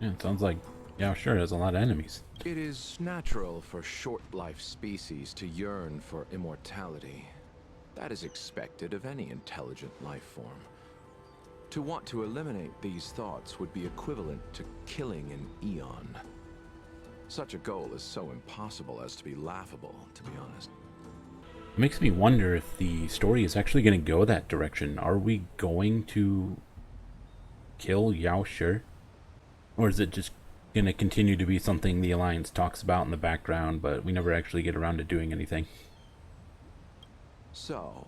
Yeah, it sounds like Yaoshi has a lot of enemies. It is natural for short-life species to yearn for immortality. That is expected of any intelligent life form. To want to eliminate these thoughts would be equivalent to killing an eon. Such a goal is so impossible as to be laughable, to be honest. It makes me wonder if the story is actually going to go that direction. Are we going to kill Yao Shi? Or is it just going to continue to be something the Alliance talks about in the background, but we never actually get around to doing anything? So,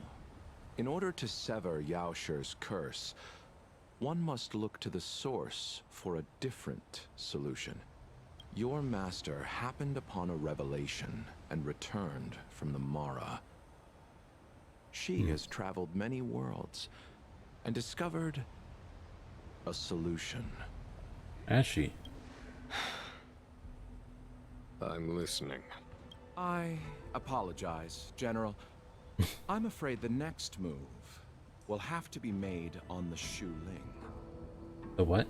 in order to sever Yao Shi's curse, one must look to the source for a different solution. Your master happened upon a revelation and returned from the Mara. She has traveled many worlds and discovered a solution. Has she? I'm listening. I apologize, General. I'm afraid the next move will have to be made on the Shu Ling. The what?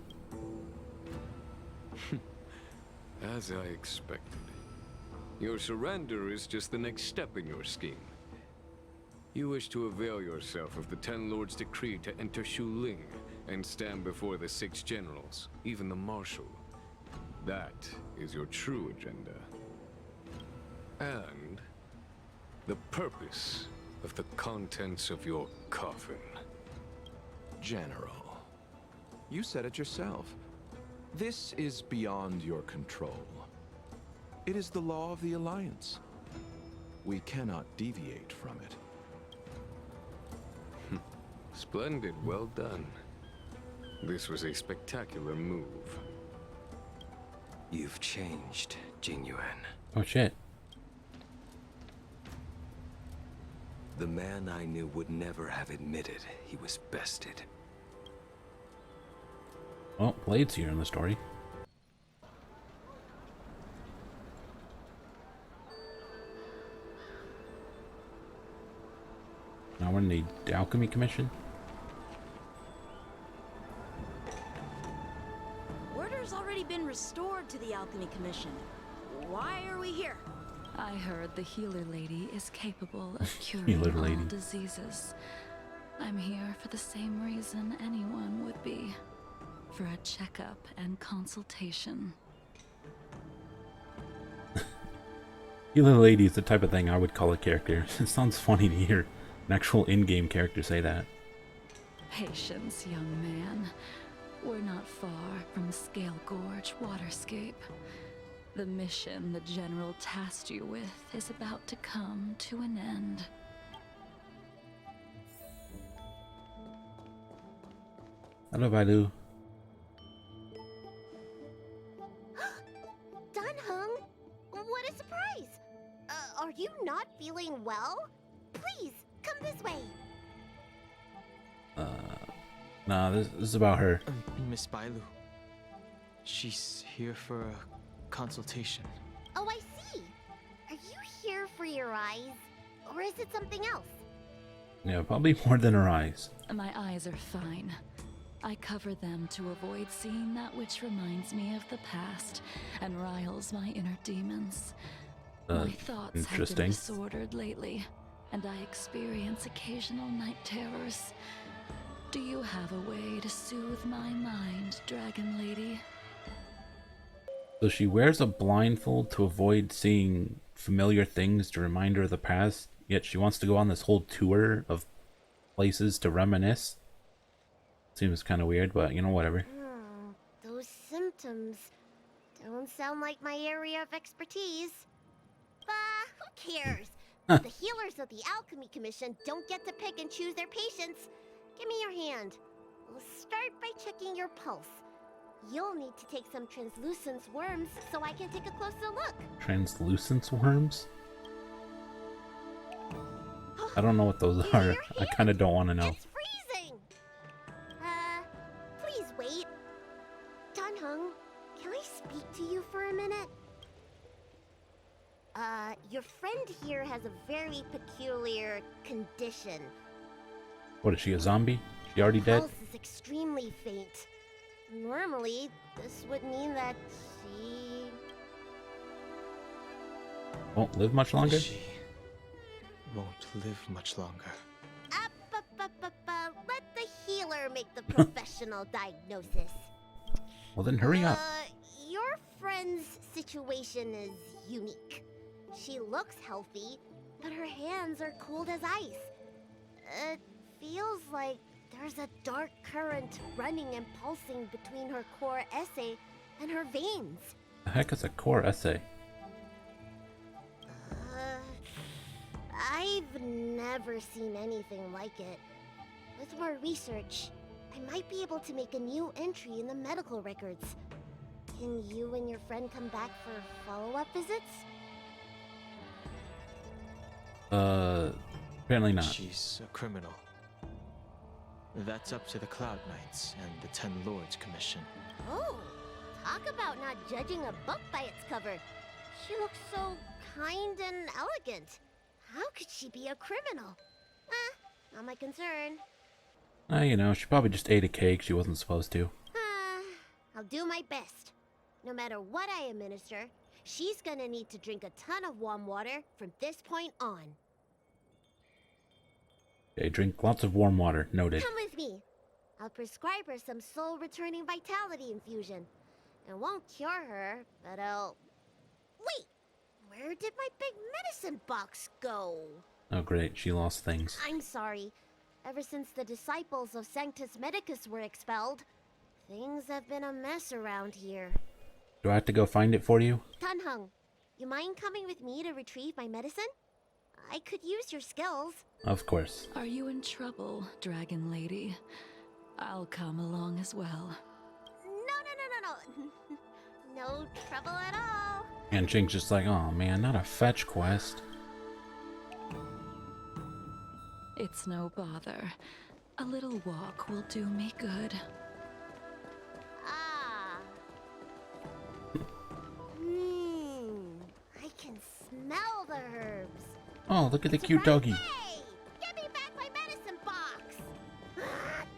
As I expected. Your surrender is just the next step in your scheme. You wish to avail yourself of the Ten Lords' decree to enter Shu Ling and stand before the 6 generals, even the Marshal. That is your true agenda. And the purpose of the contents of your coffin. General, you said it yourself. This is beyond your control. It is the law of the Alliance. We cannot deviate from it. Splendid, well done. This was a spectacular move. You've changed, Jingliu. Oh shit. The man I knew would never have admitted he was bested. Well, Blade's here in the story. Now we're in the Alchemy Commission. Order's already been restored to the Alchemy Commission. Why are we here? I heard the healer lady is capable of Healer curing lady. all diseases. I'm here for the same reason anyone would be. For a checkup and consultation. Healer Lady is the type of thing I would call a character. It sounds funny to hear an actual in-game character say that. Patience, young man. We're not far from Scale Gorge Waterscape. The mission the General tasked you with is about to come to an end. Hello, Bailu. Dunhung, what a surprise! Are you not feeling well? Please, come this way. Nah, this is about her. Miss Bailu. She's here for a consultation. Oh, I see. Are you here for your eyes? Or is it something else? Yeah, probably more than her eyes. My eyes are fine. I cover them to avoid seeing that which reminds me of the past and riles my inner demons. My thoughts have been interesting. disordered lately, and I experience occasional night terrors. Do you have a way to soothe my mind, Dragon Lady? So she wears a blindfold to avoid seeing familiar things to remind her of the past, yet she wants to go on this whole tour of places to reminisce. Seems kind of weird, but you know, whatever. Those symptoms don't sound like my area of expertise. Who cares? The healers of the Alchemy Commission don't get to pick and choose their patients. Give me your hand. We'll start by checking your pulse. You'll need to take some translucence worms so I can take a closer look. Translucence worms? I don't know what those are. I kind of don't want to know. It's freezing! Please wait. Dunhung, can I speak to you for a minute? Your friend here has a very peculiar condition. What is she, a zombie? She already dead? Pulse is extremely faint. Normally, this would mean that she... Won't live much longer? She won't live much longer. Let the healer make the professional diagnosis. Well then hurry up. Your friend's situation is unique. She looks healthy, but her hands are cold as ice. It feels like there's a dark current running and pulsing between her core essay and her veins. The heck is a core essay? I've never seen anything like it. With more research, I might be able to make a new entry in the medical records. Can you and your friend come back for follow-up visits? Apparently not. She's a criminal. That's up to the Cloud Knights and the Ten Lords Commission. Oh, talk about not judging a book by its cover. She looks so kind and elegant. How could she be a criminal? Not my concern. You know, she probably just ate a cake she wasn't supposed to. I'll do my best. No matter what I administer, she's gonna need to drink a ton of warm water from this point on. Okay, drink lots of warm water. Noted. Come with me. I'll prescribe her some soul-returning vitality infusion. It won't cure her, but I'll... Wait! Where did my big medicine box go? Oh great, she lost things. I'm sorry. Ever since the disciples of Sanctus Medicus were expelled, things have been a mess around here. Do I have to go find it for you? Tunhung, you mind coming with me to retrieve my medicine? I could use your skills. Of course. Are you in trouble, Dragon Lady? I'll come along as well. No. No trouble at all. And Jing's just like, oh man, not a fetch quest. It's no bother. A little walk will do me good. I can smell the herbs. Oh, look at the cute doggy. Hey! Give me back my medicine box!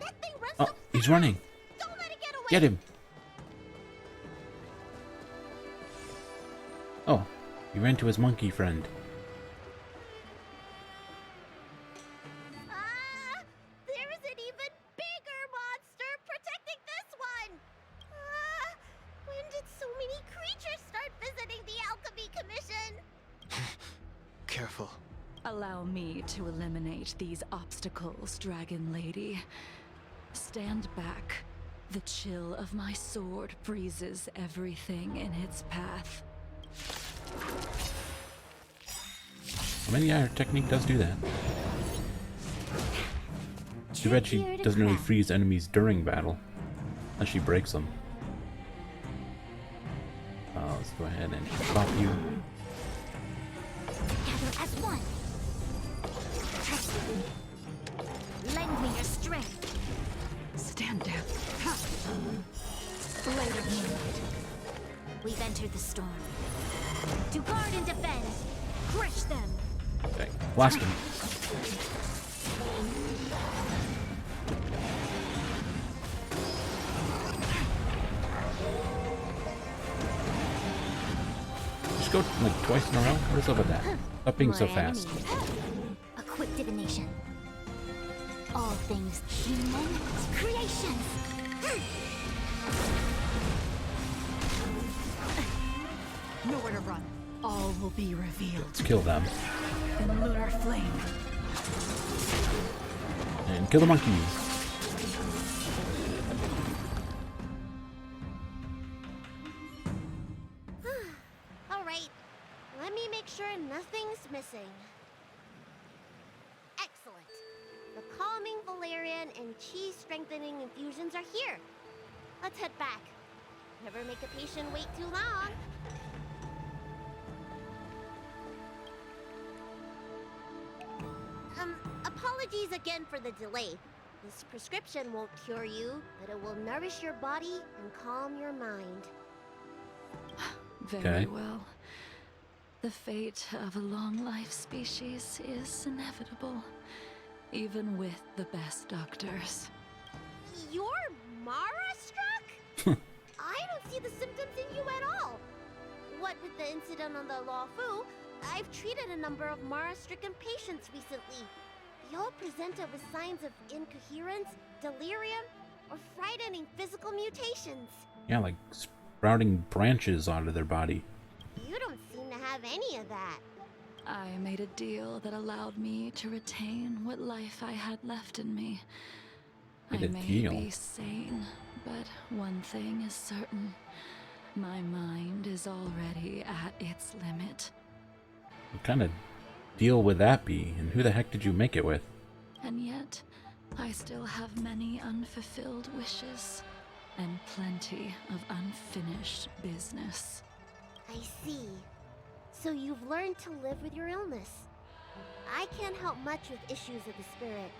That thing runs Oh, so he's fast. running. Don't let it get away! Get him. Oh, he ran to his monkey friend. There's an even bigger monster protecting this one! When did so many creatures start visiting the Alchemy Commission? Careful. Allow me to eliminate these obstacles, Dragon Lady. Stand back. The chill of my sword freezes everything in its path. I mean, yeah, her technique does do that. Too bad she doesn't really freeze enemies during battle, unless she breaks them. Let's go ahead and pop you. Together as one. Lend me your strength. Stand down. Blade of Moonlight. We've entered the storm. To guard and defend. Crush them. Okay, blast him. Just go like twice in a row? What is up with that? Stop being so fast. A quick divination. All things human creations. Nowhere to run. All will be revealed Let's kill them. in lunar flame. And kill the monkeys. All right. Let me make sure nothing's missing. Excellent. The calming valerian and chi strengthening infusions are here. Let's head back. Never make a patient wait too long. Apologies again for the delay. This prescription won't cure you, but it will nourish your body and calm your mind. Very Okay. well. The fate of a long-life species is inevitable, even with the best doctors. You're Mara-struck? I don't see the symptoms in you at all. What with the incident on the Law Fu, I've treated a number of Mara-stricken patients recently. They all presented with signs of incoherence, delirium, or frightening physical mutations. Yeah, like sprouting branches out of their body. have any of that. I made a deal that allowed me to retain what life I had left in me. I Made a may deal? be sane, but one thing is certain. My mind is already at its limit. What kind of deal would that be? And who the heck did you make it with? And yet, I still have many unfulfilled wishes and plenty of unfinished business. I see. So you've learned to live with your illness. I can't help much with issues of the spirit,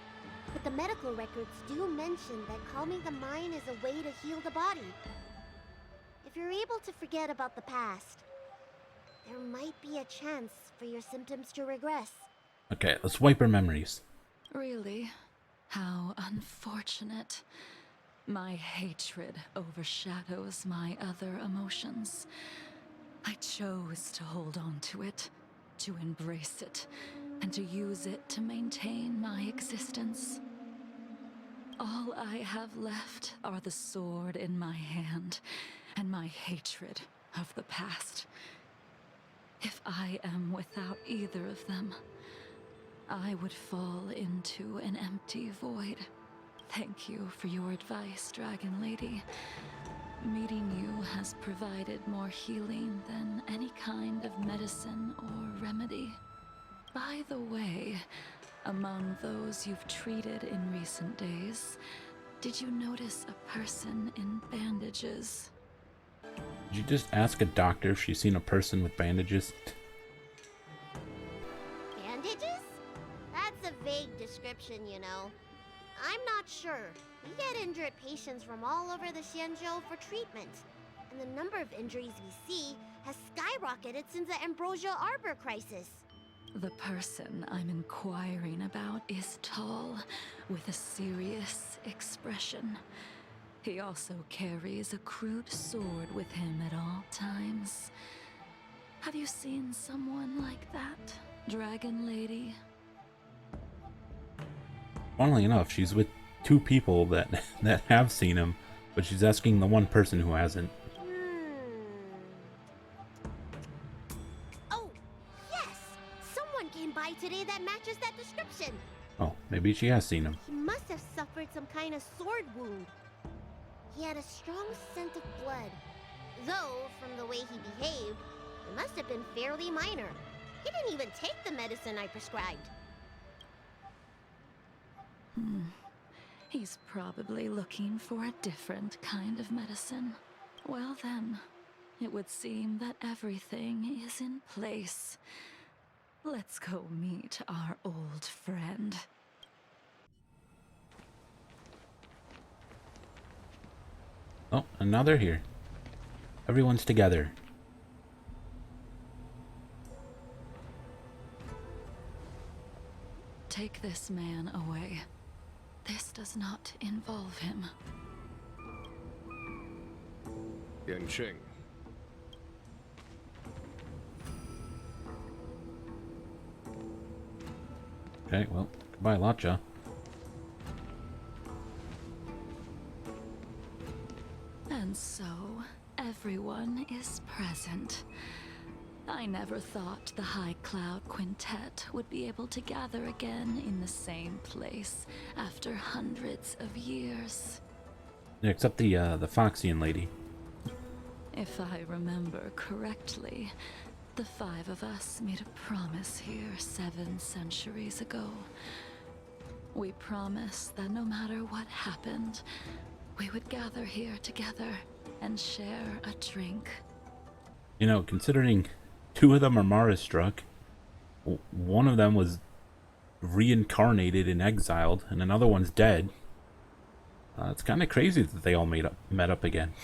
but the medical records do mention that calming the mind is a way to heal the body. If you're able to forget about the past, there might be a chance for your symptoms to regress. Okay, let's wipe our memories. Really? How unfortunate. My hatred overshadows my other emotions. I chose to hold on to it, to embrace it, and to use it to maintain my existence. All I have left are the sword in my hand and my hatred of the past. If I am without either of them, I would fall into an empty void. Thank you for your advice, Dragon Lady. Meeting you has provided more healing than any kind of medicine or remedy. By the way, among those you've treated in recent days, did you notice a person in bandages? Did you just ask a doctor if she's seen a person with bandages? Bandages? That's a vague description, you know. I'm not sure. We get injured patients from all over the Xianzhou for treatment, and the number of injuries we see has skyrocketed since the Ambrosia Arbor crisis. The person I'm inquiring about is tall, with a serious expression. He also carries a crude sword with him at all times. Have you seen someone like that, Dragon Lady? Funnily enough, she's with two people that have seen him, but she's asking the one person who hasn't. Oh, yes! Someone came by today that matches that description. Oh, maybe she has seen him. He must have suffered some kind of sword wound. He had a strong scent of blood. Though, from the way he behaved, it must have been fairly minor. He didn't even take the medicine I prescribed. He's probably looking for a different kind of medicine. Well then, it would seem that everything is in place. Let's go meet our old friend. Oh, and now they're here. Everyone's together. Take this man away. This does not involve him. Yanqing. Okay, well, goodbye, Latcha. And so, everyone is present. I never thought the High Cloud Quintet would be able to gather again in the same place after hundreds of years. Yeah, except the Foxian lady. If I remember correctly, the five of us made a promise here 7 centuries ago. We promised that no matter what happened, we would gather here together and share a drink. You know, considering 2 of them are Mara struck, one of them was reincarnated and exiled, and another one's dead. It's kind of crazy that they all met up again.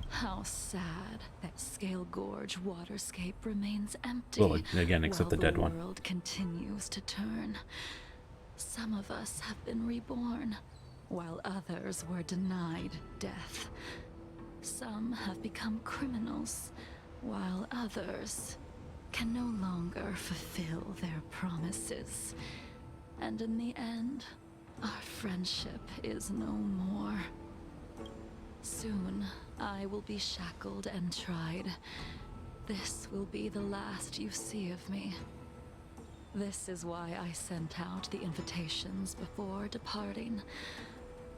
How sad that Scale Gorge waterscape remains empty. Well, again, except the dead one. The world continues to turn. Some of us have been reborn, while others were denied death. Some have become criminals, while others can no longer fulfill their promises. And in the end, our friendship is no more. Soon, I will be shackled and tried. this will be the last you see of me. This is why I sent out the invitations before departing,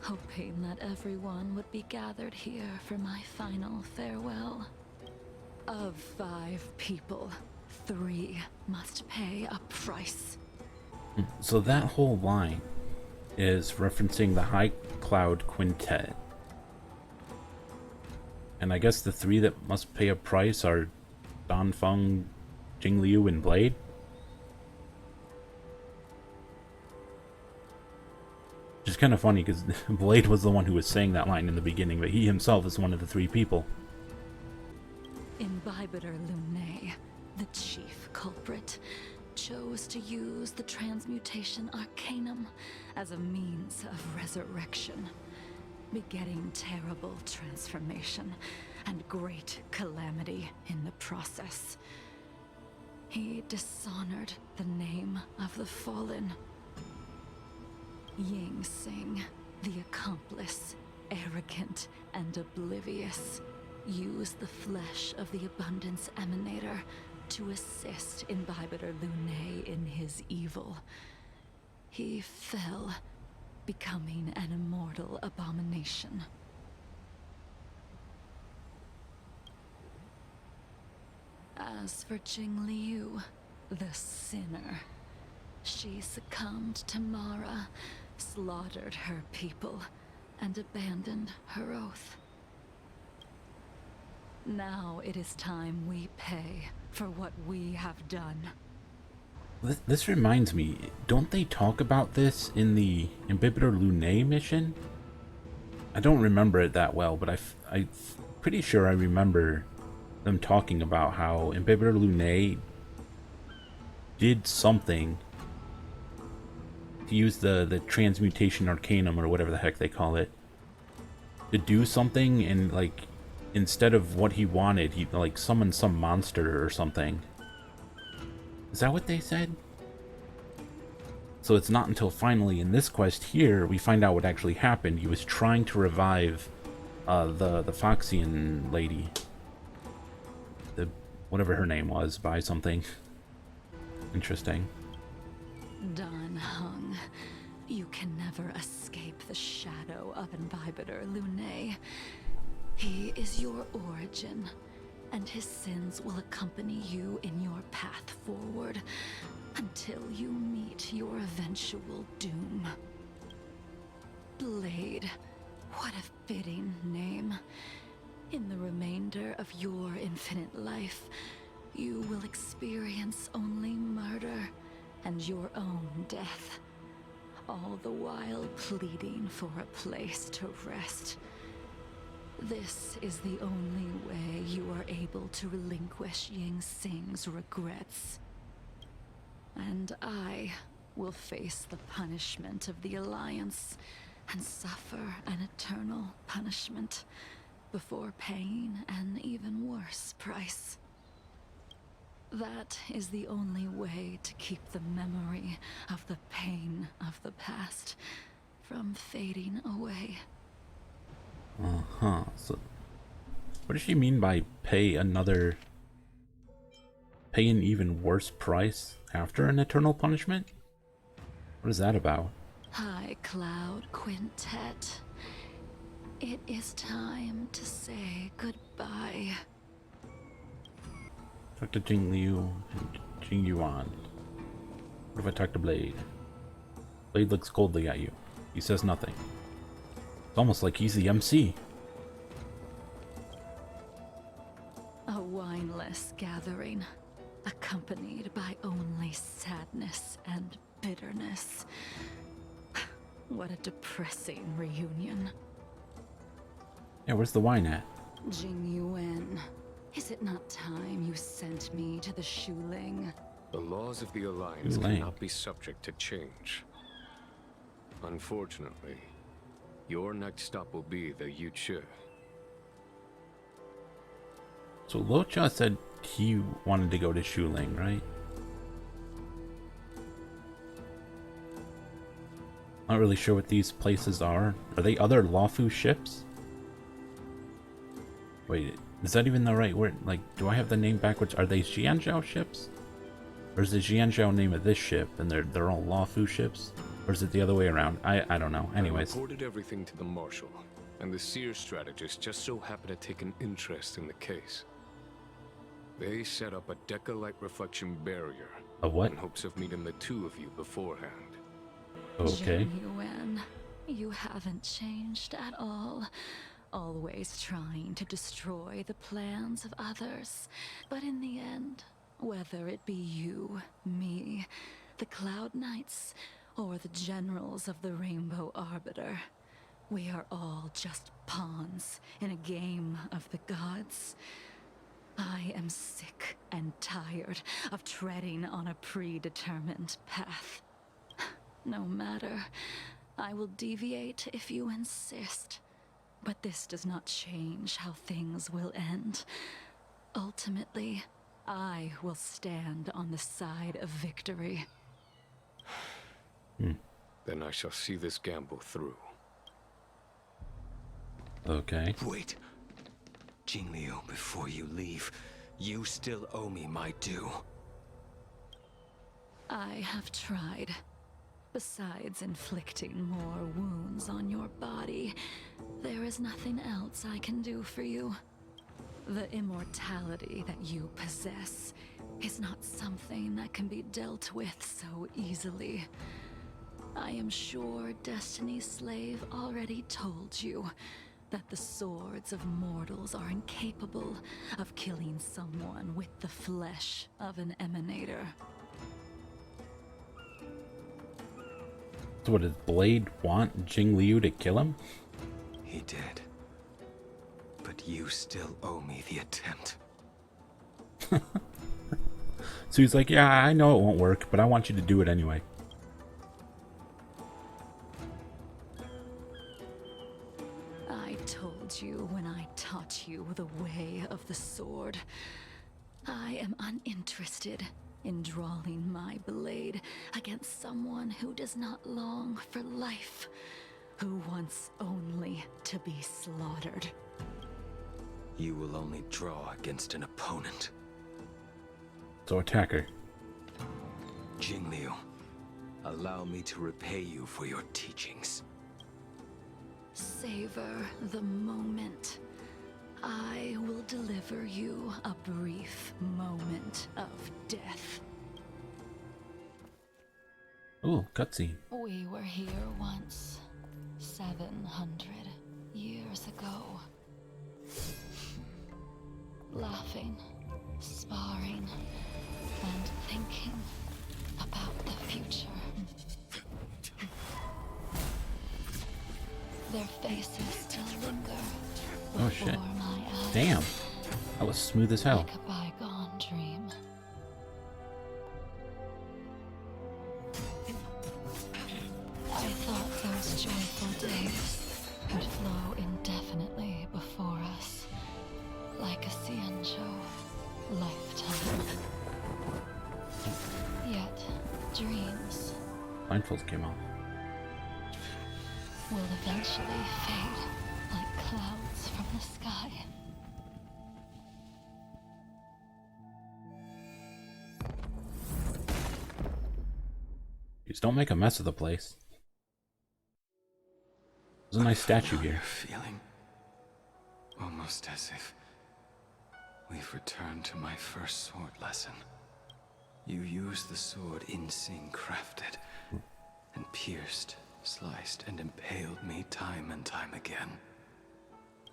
hoping that everyone would be gathered here for my final farewell. Of 5 people, 3 must pay a price. So that whole line is referencing the High Cloud Quintet. And I guess the 3 that must pay a price are Danfeng, Jingliu, and Blade? Which is kind of funny, because Blade was the one who was saying that line in the beginning, but he himself is one of the 3 people. Imbibitor Lunae, the chief culprit, chose to use the transmutation arcanum as a means of resurrection, begetting terrible transformation and great calamity in the process. He dishonored the name of the fallen. Ying Sing, the accomplice, arrogant and oblivious, used the flesh of the Abundance Emanator to assist Imbibitor Lunae in his evil. He fell, becoming an immortal abomination. As for Jingliu, the sinner, she succumbed to Mara, slaughtered her people, and abandoned her oath. Now it is time we pay for what we have done. This reminds me, don't they talk about this in the Imbibitor Lunae mission? I don't remember it that well, but I'm pretty sure I remember them talking about how Imbibitor Lunae did something to use the transmutation arcanum, or whatever the heck they call it, to do something, and like, instead of what he wanted, he like summoned some monster or something. Is that what they said? So it's not until finally in this quest here we find out what actually happened. He was trying to revive the Foxian lady, the whatever her name was, by something. Interesting. Dan Heng, you can never escape the shadow of Imbibitor Lunae. He is your origin, and his sins will accompany you in your path forward until you meet your eventual doom. Blade, what a fitting name. In the remainder of your infinite life, you will experience only murder and your own death, all the while pleading for a place to rest. This is the only way you are able to relinquish Ying Sing's regrets. And I will face the punishment of the Alliance and suffer an eternal punishment before paying an even worse price. That is the only way to keep the memory of the pain of the past from fading away. So what does she mean by pay an even worse price after an eternal punishment? What is that about? High Cloud Quintet, it is time to say goodbye. Talk to Jingliu and Jingyuan. What if I talk to Blade? Blade looks coldly at you. He says nothing. It's almost like he's the MC. A wineless gathering, accompanied by only sadness and bitterness. What a depressing reunion. Yeah, where's the wine at? Jingyuan, is it not time you sent me to the Shuling? The laws of the Alliance cannot be subject to change. Unfortunately, your next stop will be the Yuchi. So Locha said he wanted to go to Shuling, right? Not really sure what these places are. Are they other Lawfu ships? Wait, Is that even the right word? Like, do I have the name backwards? Are they Xianzhou ships? Or is the Xianzhou name of this ship, and they're all Lawfu ships? Or is it the other way around? I don't know. Anyways. I reported everything to the Marshal, and the Seer strategist just so happened to take an interest in the case. They set up a Deca light reflection barrier. A what? In hopes of meeting the two of you beforehand. Okay. Jingliu, you haven't changed at all. Always trying to destroy the plans of others. But in the end, whether it be you, me, the Cloud Knights, or the generals of the Rainbow Arbiter, we are all just pawns in a game of the gods. I am sick and tired of treading on a predetermined path. No matter, I will deviate if you insist. But this does not change how things will end. Ultimately, I will stand on the side of victory. Then I shall see this gamble through. Okay. Wait. Jingliu, before you leave, you still owe me my due. I have tried. Besides inflicting more wounds on your body, there is nothing else I can do for you. The immortality that you possess is not something that can be dealt with so easily. I am sure Destiny's Slave already told you that the swords of mortals are incapable of killing someone with the flesh of an emanator. So what, does Blade want Jingliu to kill him? He did. But you still owe me the attempt. So he's like, yeah, I know it won't work, but I want you to do it anyway. I told you when I taught you the way of the sword. I am uninterested in drawing my blade against someone who does not long for life, who wants only to be slaughtered. You will only draw against an opponent. So attack her. Jingliu, allow me to repay you for your teachings. Savor the moment. I will deliver you a brief moment of death. Ooh, cutscene. We were here once, 700 years ago. Laughing, sparring, and thinking about the future. Their faces still linger Oh shit. before my eyes. Damn. That was smooth as hell. Like a bygone dream. I thought those joyful days could flow indefinitely before us, like a Xianzhou lifetime. Yet, dreams Blindfold came off. will eventually fade like clouds from the sky. Just don't make a mess of the place. There's a nice statue here. Feeling almost as if we've returned to my first sword lesson. You used the sword Insing crafted, and pierced, sliced, and impaled me time and time again.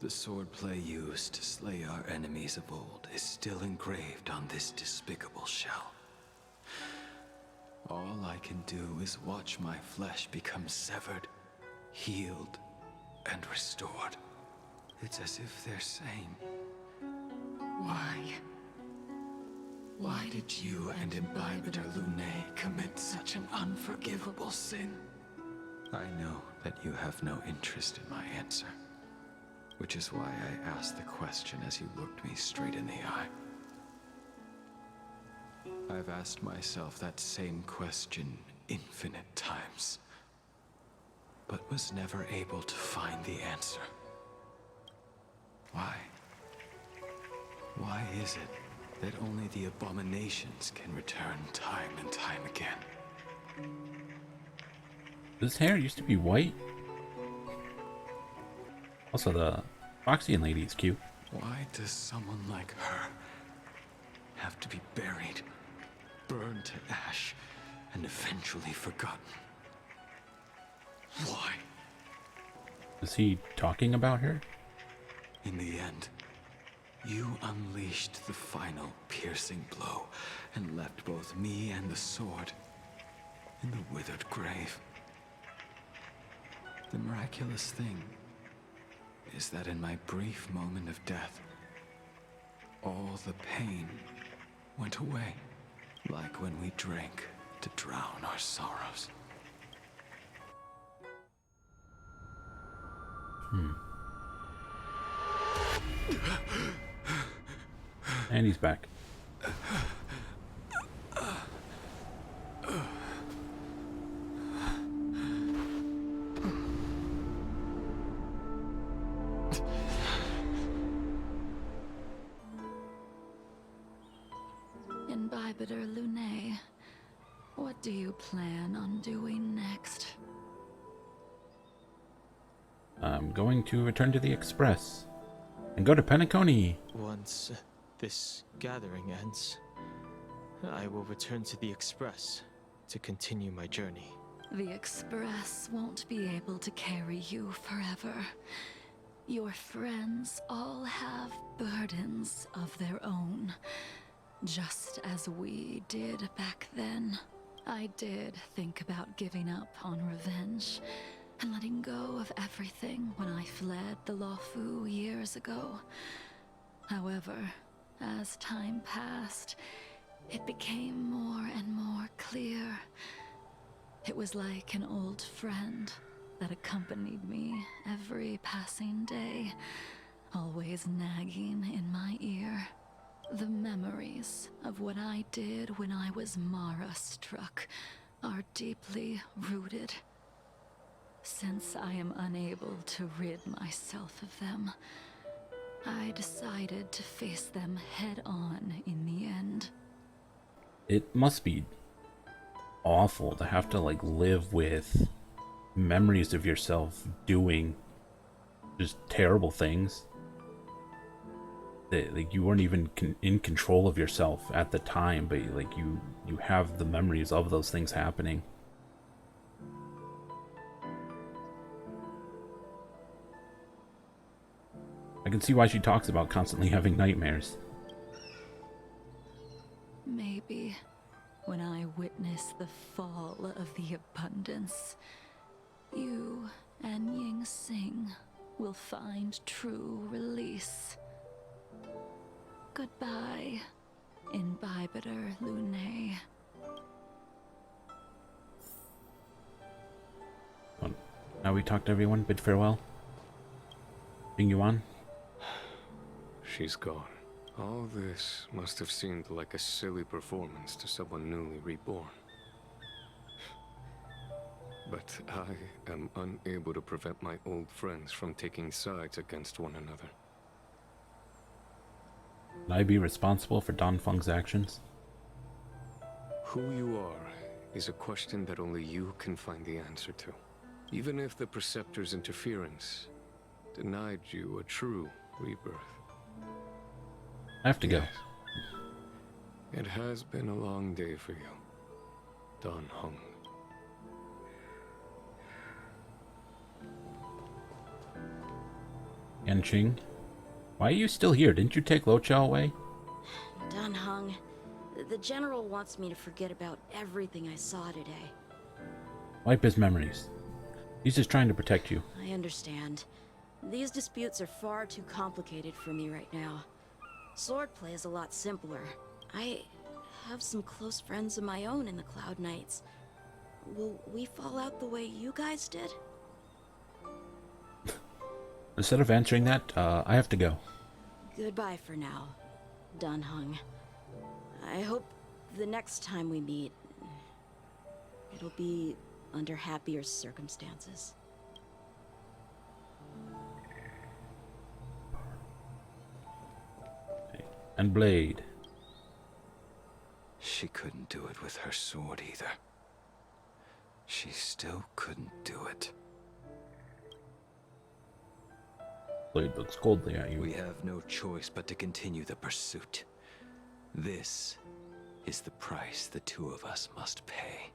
The swordplay used to slay our enemies of old is still engraved on this despicable shell. All I can do is watch my flesh become severed, healed, and restored. It's as if they're saying, why? Why did you and Imbibitor Lunae commit such an unforgivable sin? I know that you have no interest in my answer, which is why I asked the question as you looked me straight in the eye. I've asked myself that same question infinite times, but was never able to find the answer. Why? Why is it that only the abominations can return time and time again? This hair used to be white. Also, the Foxian lady is cute. Why does someone like her have to be buried, burned to ash, and eventually forgotten? Why? Is he talking about her? In the end, you unleashed the final piercing blow and left both me and the sword in the withered grave. The miraculous thing is that in my brief moment of death, all the pain went away, like when we drank to drown our sorrows. And he's back. Imbibitor Lunae, what do you plan on doing next? I'm going to return to the Express and go to Penacony. Once this gathering ends, I will return to the Express to continue my journey. The Express won't be able to carry you forever. Your friends all have burdens of their own, just as we did back then. I did think about giving up on revenge and letting go of everything when I fled the Luofu years ago. However, as time passed, it became more and more clear. It was like an old friend that accompanied me every passing day, always nagging in my ear. The memories of what I did when I was Mara-struck are deeply rooted. Since I am unable to rid myself of them, I decided to face them head-on in the end. It must be awful to have to like live with memories of yourself doing just terrible things. That like you weren't even in control of yourself at the time, but like you have the memories of those things happening. I can see why she talks about constantly having nightmares. Maybe when I witness the fall of the abundance, you and Ying Sing will find true release. Goodbye, Imbibitor Lunae. Well, now we talked to everyone, bid farewell. Bring you on. She's gone. All this must have seemed like a silly performance to someone newly reborn. But I am unable to prevent my old friends from taking sides against one another. Would I be responsible for Don Feng's actions? Who you are is a question that only you can find the answer to. Even if the Preceptor's interference denied you a true rebirth. I have to go. It has been a long day for you, Dan Heng. Yanqing, why are you still here? Didn't you take Lo Chao away? Dan Heng, the General wants me to forget about everything I saw today. Wipe his memories. He's just trying to protect you. I understand. These disputes are far too complicated for me right now. Swordplay is a lot simpler. I have some close friends of my own in the Cloud Knights. Will we fall out the way you guys did? Instead of answering that, I have to go. Goodbye for now, Dan Heng. I hope the next time we meet, it'll be under happier circumstances. and blade. She couldn't do it with her sword either. She still couldn't do it. Blade looks coldly at you. We have no choice but to continue the pursuit. This is the price the two of us must pay.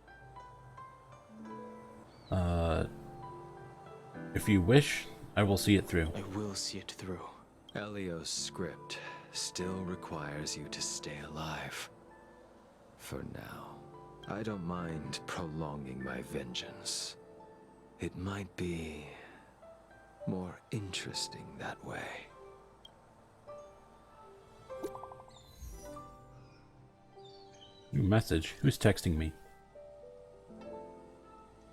If you wish, I will see it through. I will see it through. Elio's script still requires you to stay alive. For now, I don't mind prolonging my vengeance. It might be more interesting that way. New message. Who's texting me?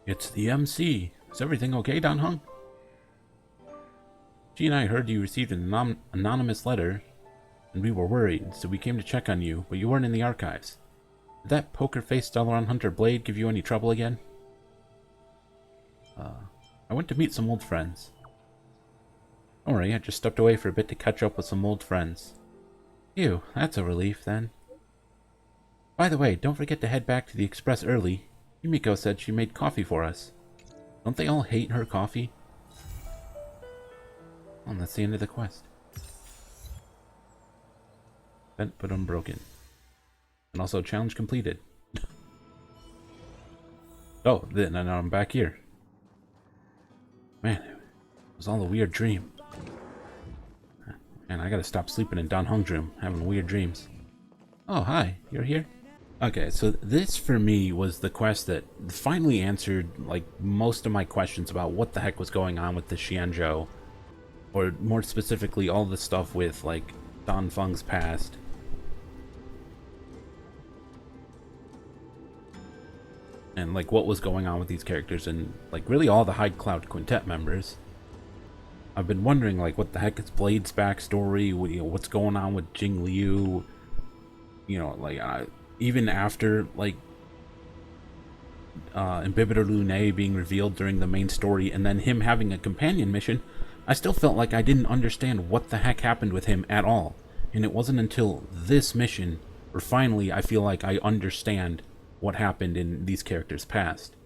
It's the MC. Is everything okay, Dan Hung? She and I heard you received an anonymous letter, and we were worried, so we came to check on you, but you weren't in the archives. Did that poker-faced Stellaron Hunter Blade give you any trouble again? I went to meet some old friends. Don't worry, I just stepped away for a bit to catch up with some old friends. Phew, that's a relief, then. By the way, don't forget to head back to the Express early. Yumiko said she made coffee for us. Don't they all hate her coffee? Oh, that's the end of the quest. Bent but unbroken. And also challenge completed. Oh, then now I'm back here. Man, it was all a weird dream. Man, I gotta stop sleeping in Dan Hung's room, having weird dreams. Oh, hi, you're here? Okay, so this for me was the quest that finally answered like most of my questions about what the heck was going on with the Xianzhou, or more specifically all the stuff with like Dan Feng's past. And like what was going on with these characters and like really all the High Cloud Quintet members. I've been wondering like what the heck is Blade's backstory, what's going on with Jingliu, you know, like even after like Imbibitor Lune being revealed during the main story and then him having a companion mission, I still felt like I didn't understand what the heck happened with him at all. And it wasn't until this mission where finally I feel like I understand what happened in these characters' past.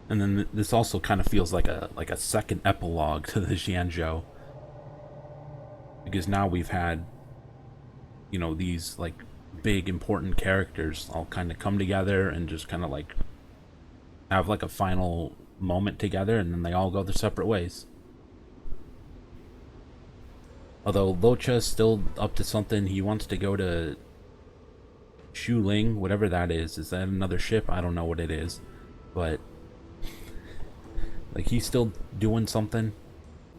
And then this also kind of feels like a second epilogue to the Xianzhou, because now we've had, you know, these like big important characters all kind of come together and just kind of like have like a final moment together, and then they all go their separate ways. Although Locha's still up to something. He wants to go to Shuling, whatever that is. Is that another ship? I don't know what it is, but like he's still doing something,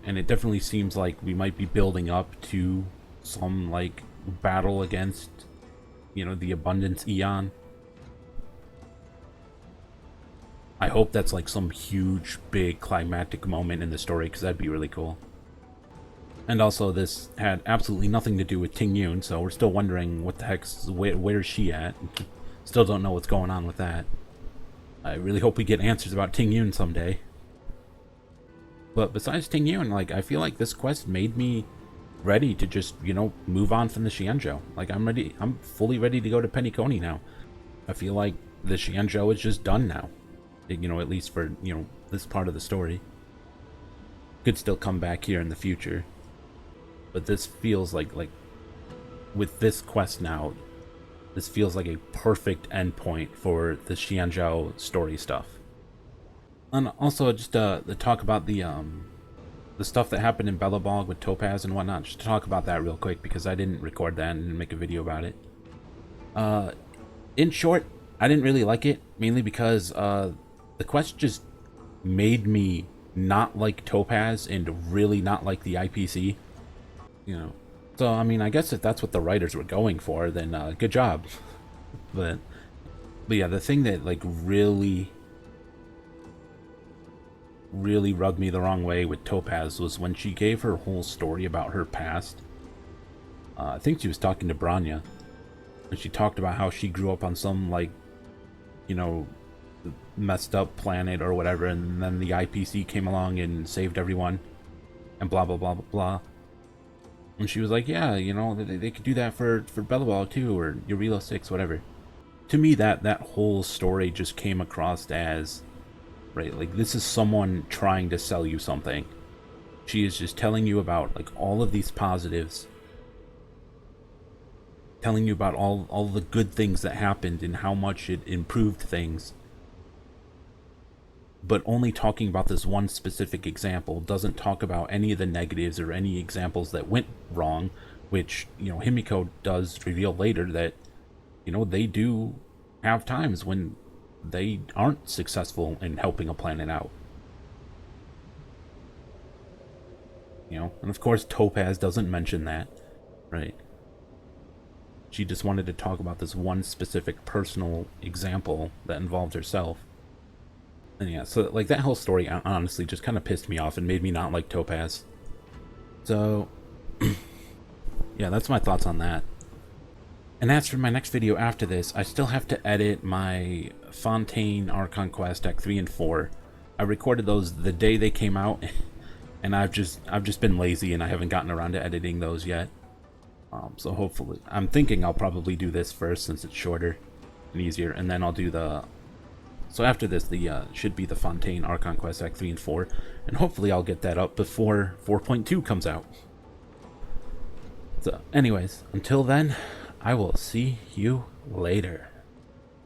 and it definitely seems like we might be building up to some like battle against, you know, the Abundance Eon. I hope that's like some huge big climactic moment in the story, because that'd be really cool. And also this had absolutely nothing to do with Ting Yun, so we're still wondering what the heck's, where's she at? Still don't know what's going on with that. I really hope we get answers about Ting Yun someday. But besides Ting Yun, like, I feel like this quest made me ready to just, you know, move on from the Xianzhou. Like, I'm fully ready to go to Pennyconey now. I feel like the Xianzhou is just done now. You know, at least for, you know, this part of the story. Could still come back here in the future. But this feels like with this quest now, this feels like a perfect endpoint for the Xianzhou story stuff. And also just to talk about the stuff that happened in Belobog with Topaz and whatnot, just to talk about that real quick, because I didn't record that and didn't make a video about it. In short, I didn't really like it, mainly because the quest just made me not like Topaz and really not like the IPC. You know, so I mean, I guess if that's what the writers were going for, then good job. But yeah, the thing that like really rubbed me the wrong way with Topaz was when she gave her whole story about her past. I think she was talking to Branya, and she talked about how she grew up on some like, you know, messed up planet or whatever, and then the IPC came along and saved everyone, and blah blah blah blah blah. And she was like, yeah, you know, they could do that for Bellaball too, or Eurilo 6, whatever. To me, that whole story just came across as, right, like, this is someone trying to sell you something. She is just telling you about, like, all of these positives. Telling you about all the good things that happened and how much it improved things. But only talking about this one specific example, doesn't talk about any of the negatives or any examples that went wrong, which, you know, Himiko does reveal later that, you know, they do have times when they aren't successful in helping a planet out. You know, and of course Topaz doesn't mention that, right? She just wanted to talk about this one specific personal example that involved herself. And yeah, so like that whole story honestly just kind of pissed me off and made me not like Topaz. So yeah, that's my thoughts on that. And as for my next video after this, I still have to edit my Fontaine Archon Quest Act 3 and 4. I recorded those the day they came out, and I've just been lazy and I haven't gotten around to editing those yet. So hopefully, I'm thinking I'll probably do this first since it's shorter and easier, and then I'll do the... So after this, the should be the Fontaine Archon Quest Act 3 and 4, and hopefully I'll get that up before 4.2 comes out. So anyways, until then, I will see you later.